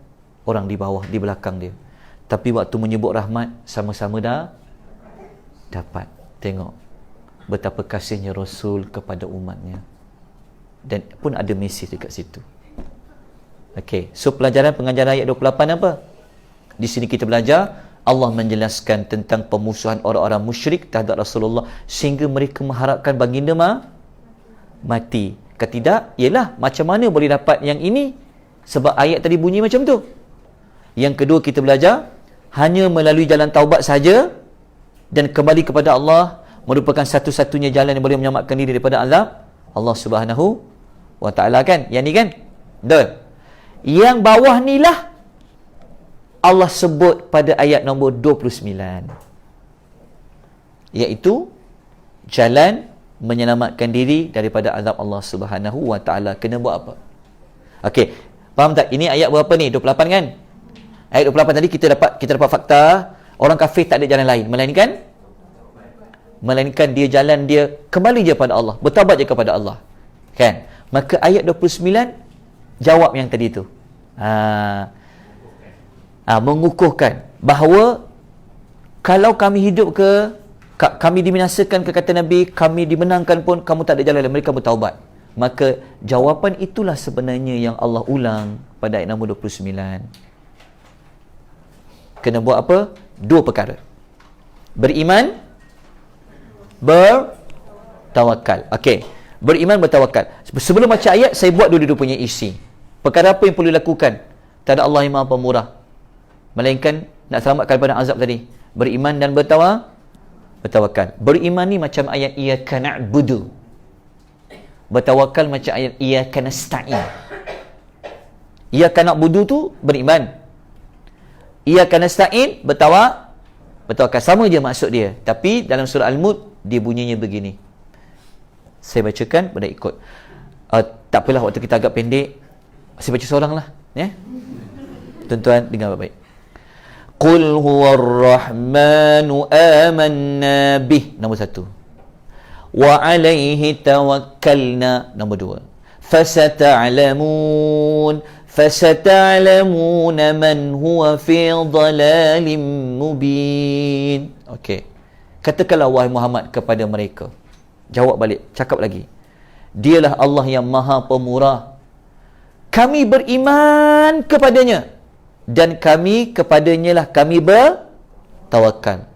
A: orang di bawah, di belakang dia. Tapi waktu menyebut rahmat, sama-sama dah dapat. Tengok betapa kasihnya Rasul kepada umatnya. Dan pun ada mesej dekat situ. Okey, so pelajaran pengajaran ayat 28 apa? Di sini kita belajar Allah menjelaskan tentang pemusuhan orang-orang musyrik terhadap Rasulullah sehingga mereka mengharapkan baginda mati. Ketidak, ialah macam mana boleh dapat yang ini? Sebab ayat tadi bunyi macam tu. Yang kedua, kita belajar hanya melalui jalan taubat saja dan kembali kepada Allah merupakan satu-satunya jalan yang boleh menyelamatkan diri daripada azab Allah Subhanahu wa ta'ala, kan? Yang ni kan? Betul. Yang bawah ni lah Allah sebut pada ayat nombor 29, iaitu jalan menyelamatkan diri daripada azab Allah Subhanahu wa ta'ala. Kena buat apa? Okey, faham tak? Ini ayat berapa ni? 28 kan? Ayat 28 tadi kita dapat fakta orang kafir tak ada jalan lain melainkan dia jalan dia kembali je pada Allah, bertaubat je kepada Allah, kan? Maka ayat 29 jawab yang tadi tu. Mengukuhkan bahawa kalau kami hidup ke, kami dibinasakan ke, kata Nabi, kami dimenangkan pun kamu tak ada jalan lain, mereka bertaubat. Maka jawapan itulah sebenarnya yang Allah ulang pada ayat nombor 29. Kena buat apa? 2 perkara. Beriman, bertawakal. Okey, beriman, bertawakal. Sebelum baca ayat, saya buat dulu dia punya isi. Perkara apa yang perlu dilakukan? Tak ada Allah yang Maha Pemurah, melainkan nak selamatkan daripada azab tadi. Beriman dan bertawakal. Beriman ni macam ayat iyyaka na'budu. Bertawakal macam ayat iyyaka nasta'in. Iyyaka na'budu tu beriman. Iyyaka nasta'in bertawakal. Sama je maksud dia. Tapi dalam surah Al-Mulk dia bunyinya begini. Saya bacakan, pada ikut. Tak apalah, waktu kita agak pendek, saya baca seorang lah, ya. Tuan-tuan dengar baik-baik. Qul huwar rahmanu amanna bih, nombor 1. Wa alaihi tawakkalna, nombor 2. Fasata'lamuna man huwa fi dhalalin mubin. Okey. Katakanlah wahai Muhammad kepada mereka. Jawab balik, cakap lagi. Dialah Allah yang Maha Pemurah. Kami beriman kepadanya dan kami kepadanya lah kami bertawakal.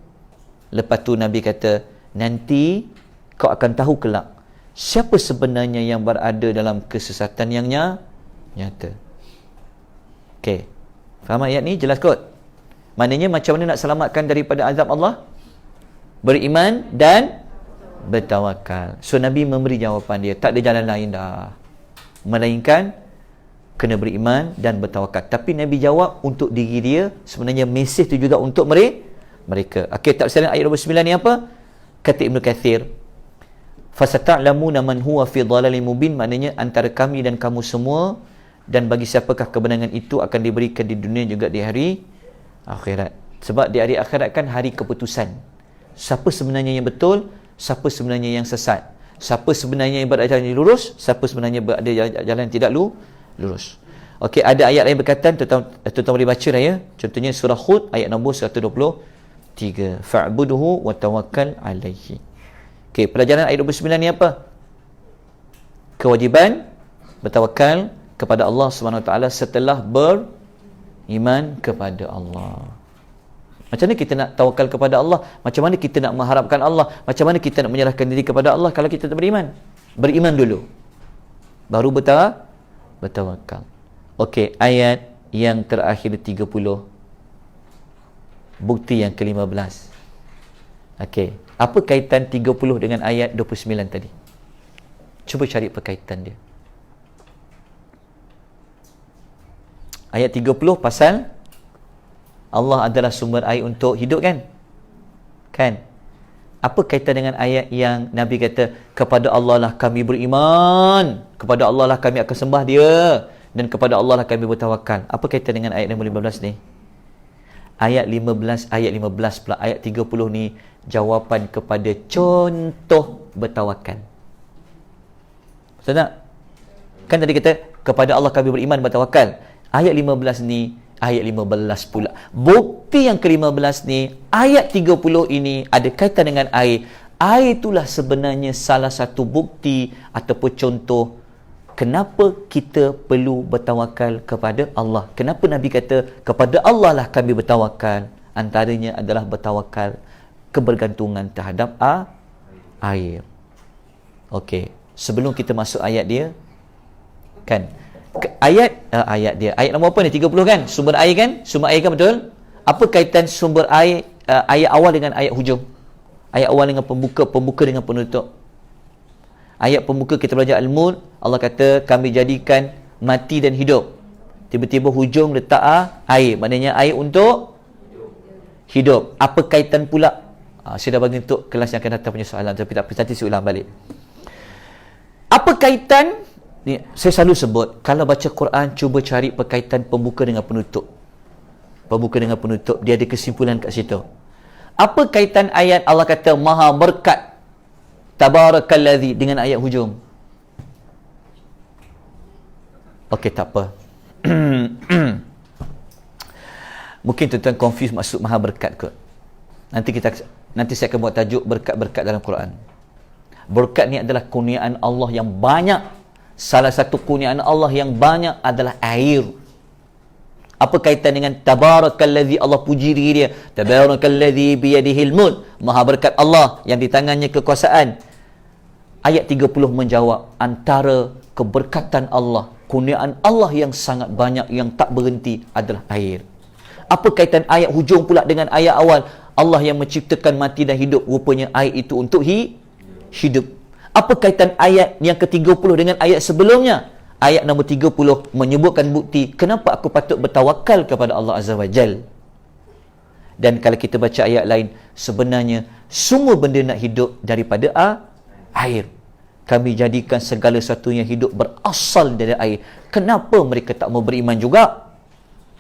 A: Lepas tu Nabi kata, nanti kau akan tahu kelak siapa sebenarnya yang berada dalam kesesatan yang nyata. Okey, faham ayat ni? Jelas kot? Maknanya macam mana nak selamatkan daripada azab Allah? Beriman dan bertawakal. So Nabi memberi jawapan dia, tak ada jalan lain dah melainkan kena beriman dan bertawakal. Tapi Nabi jawab untuk diri dia, sebenarnya mesej tu juga untuk mereka. Okey, tafsiran ayat 29 ni apa? Kata Ibn Kathir, fasata'lamuna man huwa fi dhalalin mubin, maknanya antara kami dan kamu semua, dan bagi siapakah kebenangan itu akan diberikan di dunia juga di hari akhirat. Sebab di hari akhirat kan hari keputusan. Siapa sebenarnya yang betul, siapa sebenarnya yang sesat, siapa sebenarnya yang berada jalan yang lurus, siapa sebenarnya berada jalan yang tidak lurus. Okey, ada ayat lain berkaitan, tuan-tuan boleh baca dah ya. Contohnya surah Hud ayat nombor 123. Fa'budhu wa tawakkal alaihi. Okey, pelajaran ayat 29 ni apa? Kewajiban bertawakal kepada Allah Subhanahu Wa Taala setelah beriman kepada Allah. Macam mana kita nak tawakal kepada Allah? Macam mana kita nak mengharapkan Allah? Macam mana kita nak menyerahkan diri kepada Allah kalau kita tak beriman? Beriman dulu, baru bertawakal. Okey, ayat yang terakhir 30. Bukti yang ke-15. Okey, apa kaitan 30 dengan ayat 29 tadi? Cuba cari perkaitan dia. Ayat 30 pasal Allah adalah sumber air untuk hidup, kan? Kan? Apa kaitan dengan ayat yang Nabi kata, kepada Allah lah kami beriman, kepada Allah lah kami akan sembah dia, dan kepada Allah lah kami bertawakal. Apa kaitan dengan ayat nombor 15 ni? Ayat 15 pula, ayat 30 ni jawapan kepada contoh bertawakal. Betul tak? Kan tadi kata kepada Allah kami beriman bertawakal. Ayat 15 ni, ayat 15 pula, bukti yang ke-15 ni, ayat 30 ini ada kaitan dengan air. Air itulah sebenarnya salah satu bukti ataupun contoh kenapa kita perlu bertawakal kepada Allah. Kenapa Nabi kata kepada Allah lah kami bertawakal? Antaranya adalah bertawakal kebergantungan terhadap air. Okey, sebelum kita masuk ayat dia, kan, ayat dia, ayat nombor apa ni? 30 kan? Sumber air kan? Sumber air kan, betul? Apa kaitan sumber air, ayat awal dengan ayat hujung? Ayat awal dengan pembuka dengan penutup. Ayat pembuka kita belajar Al-Mulk, Allah kata kami jadikan mati dan hidup. Tiba-tiba hujung letak air, maknanya air untuk hidup. Apa kaitan pula? Saya dah bagi untuk kelas yang akan datang punya soalan, tapi tak apa, nanti saya ulang balik. Apa kaitan ni? Saya selalu sebut, kalau baca Quran, cuba cari perkaitan pembuka dengan penutup. Pembuka dengan penutup, dia ada kesimpulan kat situ. Apa kaitan ayat Allah kata Maha berkat, Tabarakalladzi, dengan ayat hujung? Okey, tak apa. Mungkin tuan-tuan confuse maksud Maha berkat kot. Nanti saya akan buat tajuk berkat-berkat dalam Quran. Berkat ni adalah kurniaan Allah yang banyak. Salah satu kurniaan Allah yang banyak adalah air. Apa kaitan dengan Tabarakalladzi, Allah puji diri dia. Tabarakalladzi biyadihil mulk, Maha berkat Allah yang di tangannya kekuasaan. Ayat 30 menjawab antara keberkatan Allah, kurniaan Allah yang sangat banyak, yang tak berhenti adalah air. Apa kaitan ayat hujung pula dengan ayat awal? Allah yang menciptakan mati dan hidup, rupanya air itu untuk hidup. Apa kaitan ayat yang ke-30 dengan ayat sebelumnya? Ayat nombor 30 menyebutkan bukti kenapa aku patut bertawakal kepada Allah Azza wa Jal. Dan kalau kita baca ayat lain, sebenarnya semua benda nak hidup daripada air. Kami jadikan segala sesuatu yang hidup berasal dari air. Kenapa mereka tak mau beriman juga?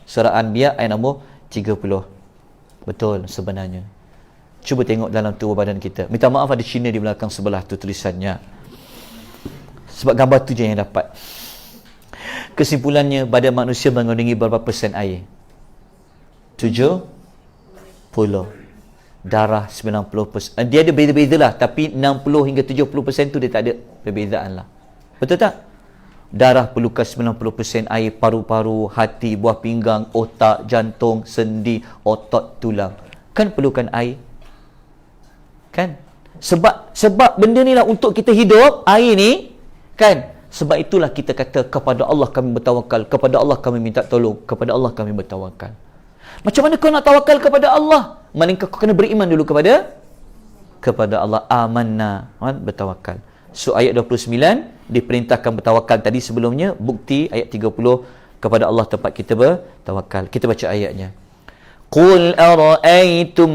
A: Surah Anbiya ayat nombor 30. Betul sebenarnya. Cuba tengok dalam tubuh badan kita. Minta maaf ada Cina di belakang sebelah tu tulisannya. Sebab gambar tu je yang dapat. Kesimpulannya, badan manusia mengandungi berapa persen air? 70. Darah 90%. Dia ada beza-beza lah, tapi 60 hingga 70% tu dia tak ada perbezaan lah. Betul tak? Darah perlukan 90% air, paru-paru, hati, buah pinggang, otak, jantung, sendi, otot, tulang. Kan perlukan air? Kan? Sebab benda ni lah untuk kita hidup, air ni, kan? Sebab itulah kita kata kepada Allah kami bertawakal, kepada Allah kami minta tolong, kepada Allah kami bertawakal. Macam mana kau nak tawakal kepada Allah? Melainkan kau kena beriman dulu kepada Allah. Amanna, bertawakal. So ayat 29 diperintahkan bertawakal tadi sebelumnya. Bukti ayat 30 kepada Allah tempat kita bertawakal. Kita baca ayatnya. Qul ara'aytum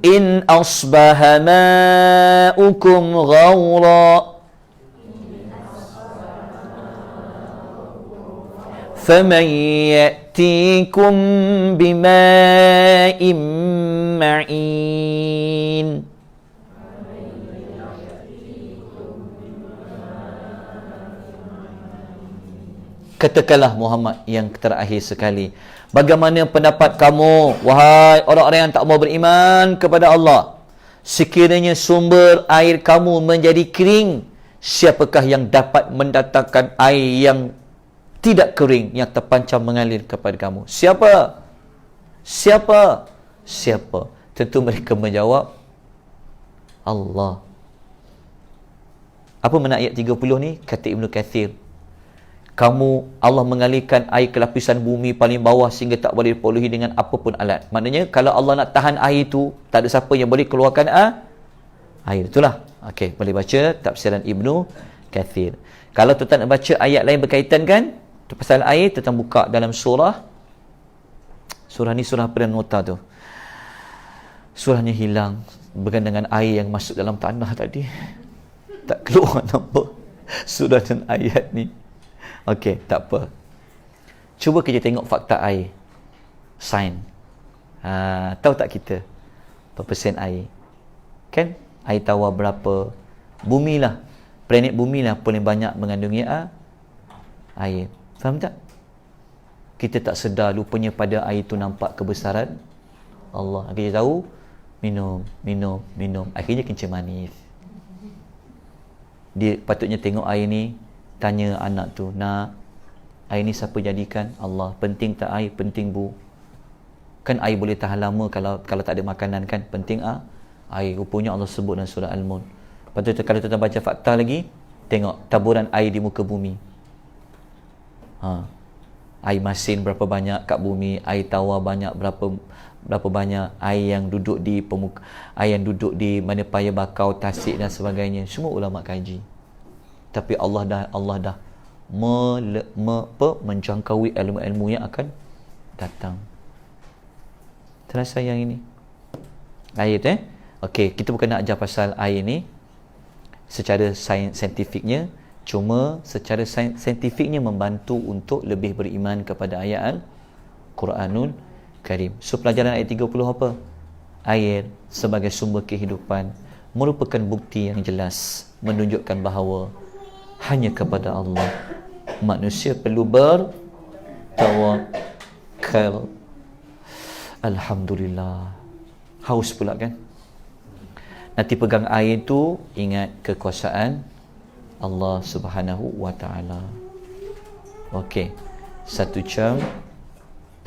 A: In asbaha ma'ukum ghawra faman ya'tikum bima'in ma'in. Katakanlah Muhammad yang terakhir sekali, bagaimana pendapat kamu, wahai orang-orang yang tak mau beriman kepada Allah? Sekiranya sumber air kamu menjadi kering, siapakah yang dapat mendatangkan air yang tidak kering, yang terpancar mengalir kepada kamu? Siapa? Siapa? Siapa? Tentu mereka menjawab, Allah. Apa makna ayat 30 ni? Kata Ibnu Kathir, Allah mengalirkan air ke lapisan bumi paling bawah sehingga tak boleh diperolehi dengan apapun alat. Maknanya kalau Allah nak tahan air tu, tak ada siapa yang boleh keluarkan air. Itulah. Okey, boleh baca tafsiran Ibnu Kathir. Kalau tuan nak baca ayat lain berkaitan kan pasal air, tuan buka dalam surah ni, surah apa dan nota tu. Surahnya hilang berkaitan dengan air yang masuk dalam tanah tadi. Tak keluar nampak surah dan ayat ni. Okey, tak apa. Cuba kita tengok fakta air. Sains. Tahu tak kita berapa persen air? Kan? Air tawar berapa? Bumi lah. Planet bumi lah paling banyak mengandungi air. Faham tak? Kita tak sedar, lupanya pada air tu nampak kebesaran Allah. Kita tahu, minum. Akhirnya kencing manis. Dia patutnya tengok air ni, tanya anak tu, nak air ni siapa jadikan? Allah. Penting tak air? Penting bu. Kan air boleh tahan lama kalau tak ada makanan kan. Penting air. Rupanya Allah sebut dalam surah Al-Mulk. Lepas tu kalau kita baca fakta lagi, tengok taburan air di muka bumi. Air masin berapa banyak kat bumi, air tawar banyak berapa banyak, air yang duduk di air yang duduk di mana paya bakau, tasik dan sebagainya. Semua ulama kaji. Tapi Allah dah menjangkaui ilmu-ilmu yang akan datang. Terasa yang ini air Okey, kita bukan nak ajar pasal air ni secara saintifiknya, cuma secara saintifiknya membantu untuk lebih beriman kepada ayat Al-Quranul Karim. So pelajaran ayat 30 apa? Air sebagai sumber kehidupan merupakan bukti yang jelas menunjukkan bahawa hanya kepada Allah manusia perlu bertawakal. Alhamdulillah. Haus pula kan? Nanti pegang air tu, ingat kekuasaan Allah Subhanahu wa ta'ala. Okey, 1 jam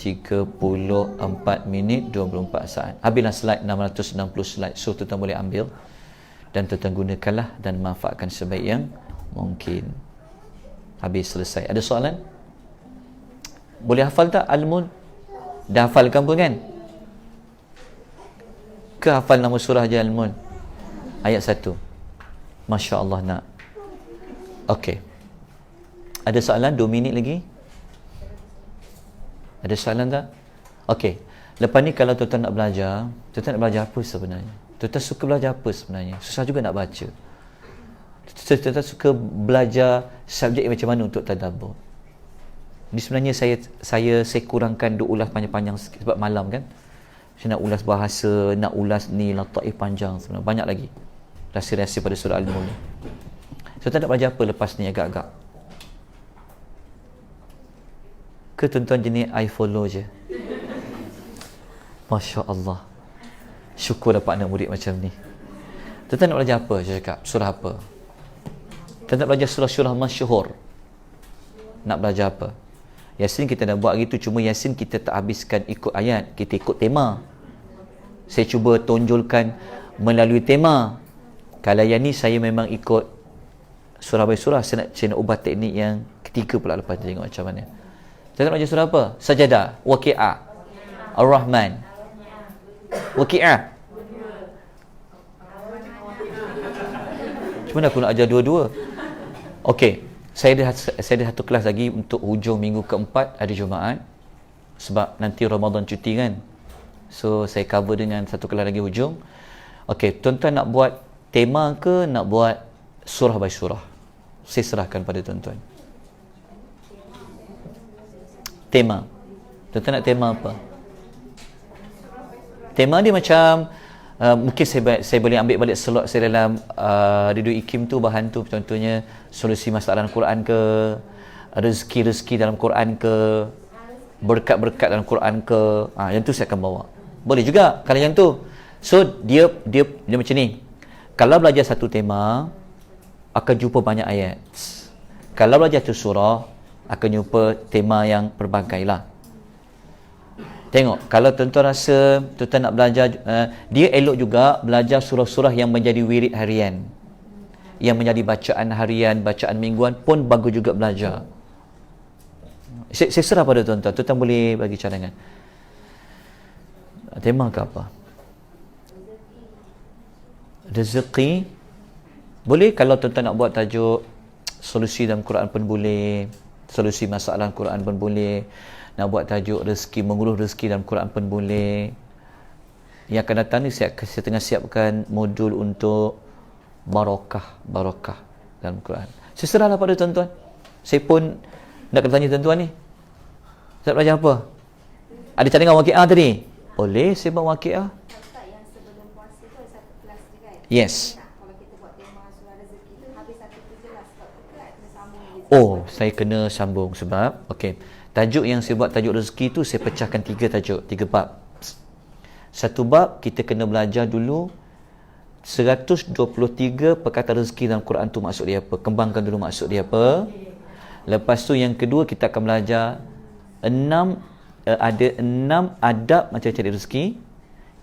A: 34 minit 24 saat. Habislah slide, 660 slide. So tuan boleh ambil dan tuan gunakanlah dan manfaatkan sebaik yang mungkin. Habis, selesai. Ada soalan? Boleh hafal tak Al-Mulk? Dah hafalkan pun kan? Ke hafal nama surah je Al-Mulk? Ayat 1. Masya Allah nak. Okey. Ada soalan? 2 minit lagi. Ada soalan tak? Okey. Lepas ni kalau tuan nak belajar, tuan nak belajar apa sebenarnya? Tuan suka belajar apa sebenarnya? Susah juga nak baca. Tuan suka belajar subjek macam mana untuk tadabbur? Ini sebenarnya saya kurangkan duk ulas panjang-panjang sebab malam kan. Saya nak ulas bahasa, nak ulas ni lataif panjang sebenarnya. Banyak lagi rahsia-rahsia pada surah Al-Mulk. So tak nak belajar apa lepas ni agak-agak? Ke tuan-tuan jenis I follow je? Masya Allah. Syukur dapat anak murid macam ni. Tuan-tuan nak belajar apa? Saya cakap, surah apa? Tuan nak belajar surah-surah masyhur. Nak belajar apa? Yasin kita dah buat gitu, cuma Yasin kita tak habiskan ikut ayat, kita ikut tema. Saya cuba tonjolkan melalui tema. Kalau yang ni saya memang ikut surah by surah. Saya nak ubah teknik yang ketiga pula lepas tu, tengok macam mana. Saya nak belajar surah apa? Sajadah, Waqi'ah, Ar-Rahman, Waqi'ah. Macam mana aku nak ajar dua-dua? Okey, saya ada satu kelas lagi untuk hujung minggu keempat, hari Jumaat. Sebab nanti Ramadan cuti kan. So saya cover dengan satu kelas lagi hujung. Okey, tuan-tuan nak buat tema ke nak buat surah by surah? Saya serahkan pada tuan-tuan. Tema. Tuan-tuan nak tema apa? Tema dia macam mungkin saya boleh ambil balik slot saya dalam Ridho Ikim tu, bahan tu contohnya solusi masalah dalam Quran ke, rezeki-rezeki dalam Quran ke, berkat-berkat dalam Quran ke, yang tu saya akan bawa. Boleh juga kalau yang tu. So dia macam ni. Kalau belajar satu tema akan jumpa banyak ayat. Kalau belajar satu surah akan jumpa tema yang berbagai lah. Tengok, kalau tuan-tuan rasa tuan-tuan nak belajar, dia elok juga belajar surah-surah yang menjadi wirid harian, yang menjadi bacaan harian, bacaan mingguan pun bagus juga belajar. Saya serah pada tuan-tuan. Tuan-tuan boleh bagi cadangan. Tema ke apa? Rezeki. Boleh kalau tuan-tuan nak buat tajuk solusi dalam Quran pun boleh. Solusi masalah dalam Quran pun boleh. Nak buat tajuk rezeki, mengurus rezeki dalam Quran pun boleh. Yang akan datang ni saya tengah siapkan modul untuk barakah dalam Quran. Saya serahlah pada tuan-tuan. Saya pun nak kena tanya tuan-tuan ni. Saya belajar apa? Ada cadangan waqiah tadi? Boleh saya buat waqiah?
B: Ustaz, yang sebelum puasa tu ada satu kelas je kan?
A: Yes.
B: Kalau kita buat tema surah rezeki tu, habis satu tu je lah. Sebab dekat kena sambung lagi.
A: Oh, saya kena sambung sebab okey. Tajuk yang saya buat tajuk rezeki tu saya pecahkan 3 tajuk, 3 bab. Satu bab kita kena belajar dulu 123 perkataan rezeki dalam Quran tu maksud dia apa. Kembangkan dulu maksud dia apa. Lepas tu yang kedua kita akan belajar 6 adab macam cari rezeki.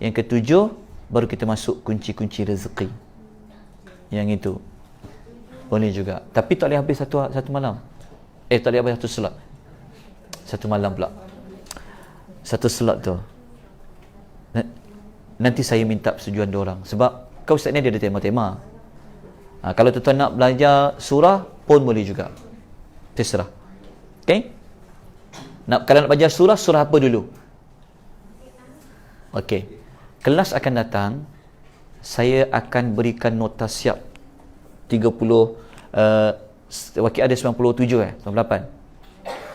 A: Yang ketujuh baru kita masuk kunci-kunci rezeki. Yang itu boleh juga. Tapi tak boleh habis satu malam. Tak boleh habis satu slot. Satu malam pula. Satu slot tu. Nanti saya minta persetujuan diorang. Sebab kau ustaz ni dia ada tema-tema. Kalau tuan-tuan nak belajar surah pun boleh juga. Terserah. Okay? Kalau nak belajar surah apa dulu? Okay. Kelas akan datang, saya akan berikan nota siap 30 wakil ada 97 98.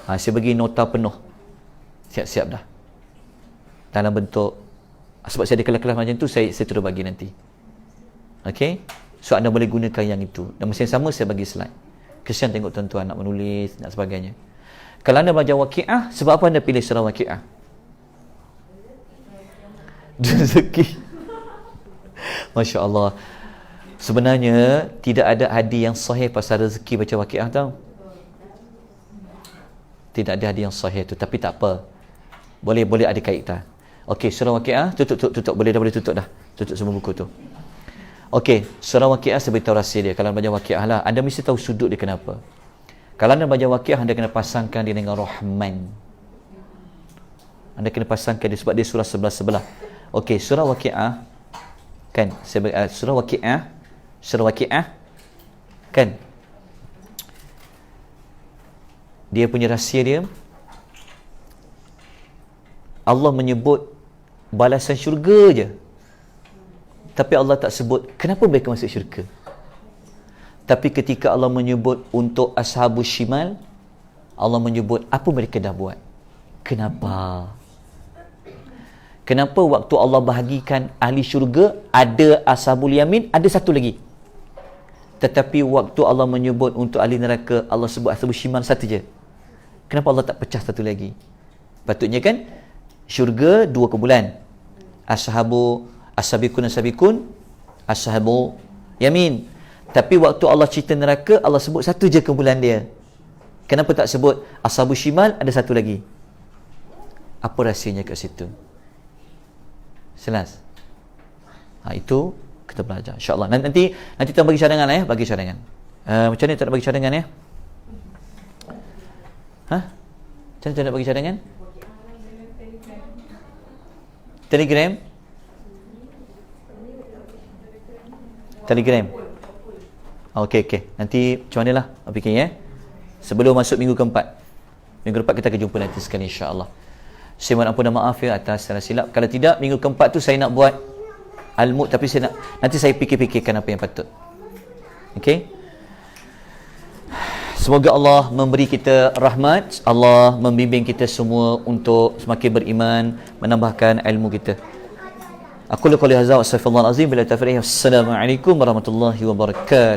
A: Saya bagi nota penuh. Siap-siap dah. Dalam bentuk, sebab saya ada kelas-kelas macam tu, saya terus bagi nanti. Okay? So anda boleh gunakan yang itu. Dan masa yang sama saya bagi slide. Kesian tengok tuan-tuan nak menulis dan sebagainya. Kalau anda belajar waqiah, sebab apa anda pilih surah waqiah? Rezeki. Masya Allah. Sebenarnya tidak ada hadis yang sahih pasal rezeki baca waqiah tau. Tidak ada hadis yang sahih tu, tapi tak apa. Boleh ada kaitan. Okey, surah waqiah tutup. Boleh tutup dah. Tutup semua buku tu. Okey, surah waqiah saya beritahu rahsia dia. Kalau anda baca waqiah lah, anda mesti tahu sudut dia kenapa. Kalau anda baca waqiah, anda kena pasangkan dia dengan Rahman. Anda kena pasangkan dia sebab dia surah sebelah-sebelah. Okey, surah waqiah kan, surah waqiah kan, dia punya rahsia dia, Allah menyebut balasan syurga je, tapi Allah tak sebut kenapa mereka masuk syurga. Tapi ketika Allah menyebut untuk ashabus shimal, Allah menyebut apa mereka dah buat. Kenapa waktu Allah bahagikan ahli syurga, ada ashabul yamin, ada satu lagi. Tetapi waktu Allah menyebut untuk ahli neraka, Allah sebut ashabus shimal satu je. Kenapa Allah tak pecah satu lagi? Patutnya kan syurga 2 kumpulan. Ashabul sabikun, ashabul yamin. Tapi waktu Allah cerita neraka, Allah sebut satu je kumpulan dia. Kenapa tak sebut ashabul shimal ada satu lagi? Apa rahsianya kat situ? Jelas? Itu kita belajar insya-Allah. Nanti kita bagi cadangan bagi cadangan. Macam ni tak nak bagi cadangan ya? Macam mana nak bagi cadangan? Telegram. Okey. Nanti macam mana lah fikir ya. Sebelum masuk minggu keempat. Minggu depan kita akan jumpa nanti sekali insya-Allah. Saya mohon ampun dan maaf ya atas salah silap. Kalau tidak, minggu keempat tu saya nak buat Al-Mulk, tapi nanti saya fikir-fikirkan apa yang patut. Okey. Semoga Allah memberi kita rahmat, Allah membimbing kita semua untuk semakin beriman, menambahkan ilmu kita. Aku qouli hadza wa astaghfirullahal azim, bila taufiq. Assalamualaikum warahmatullahi wabarakatuh.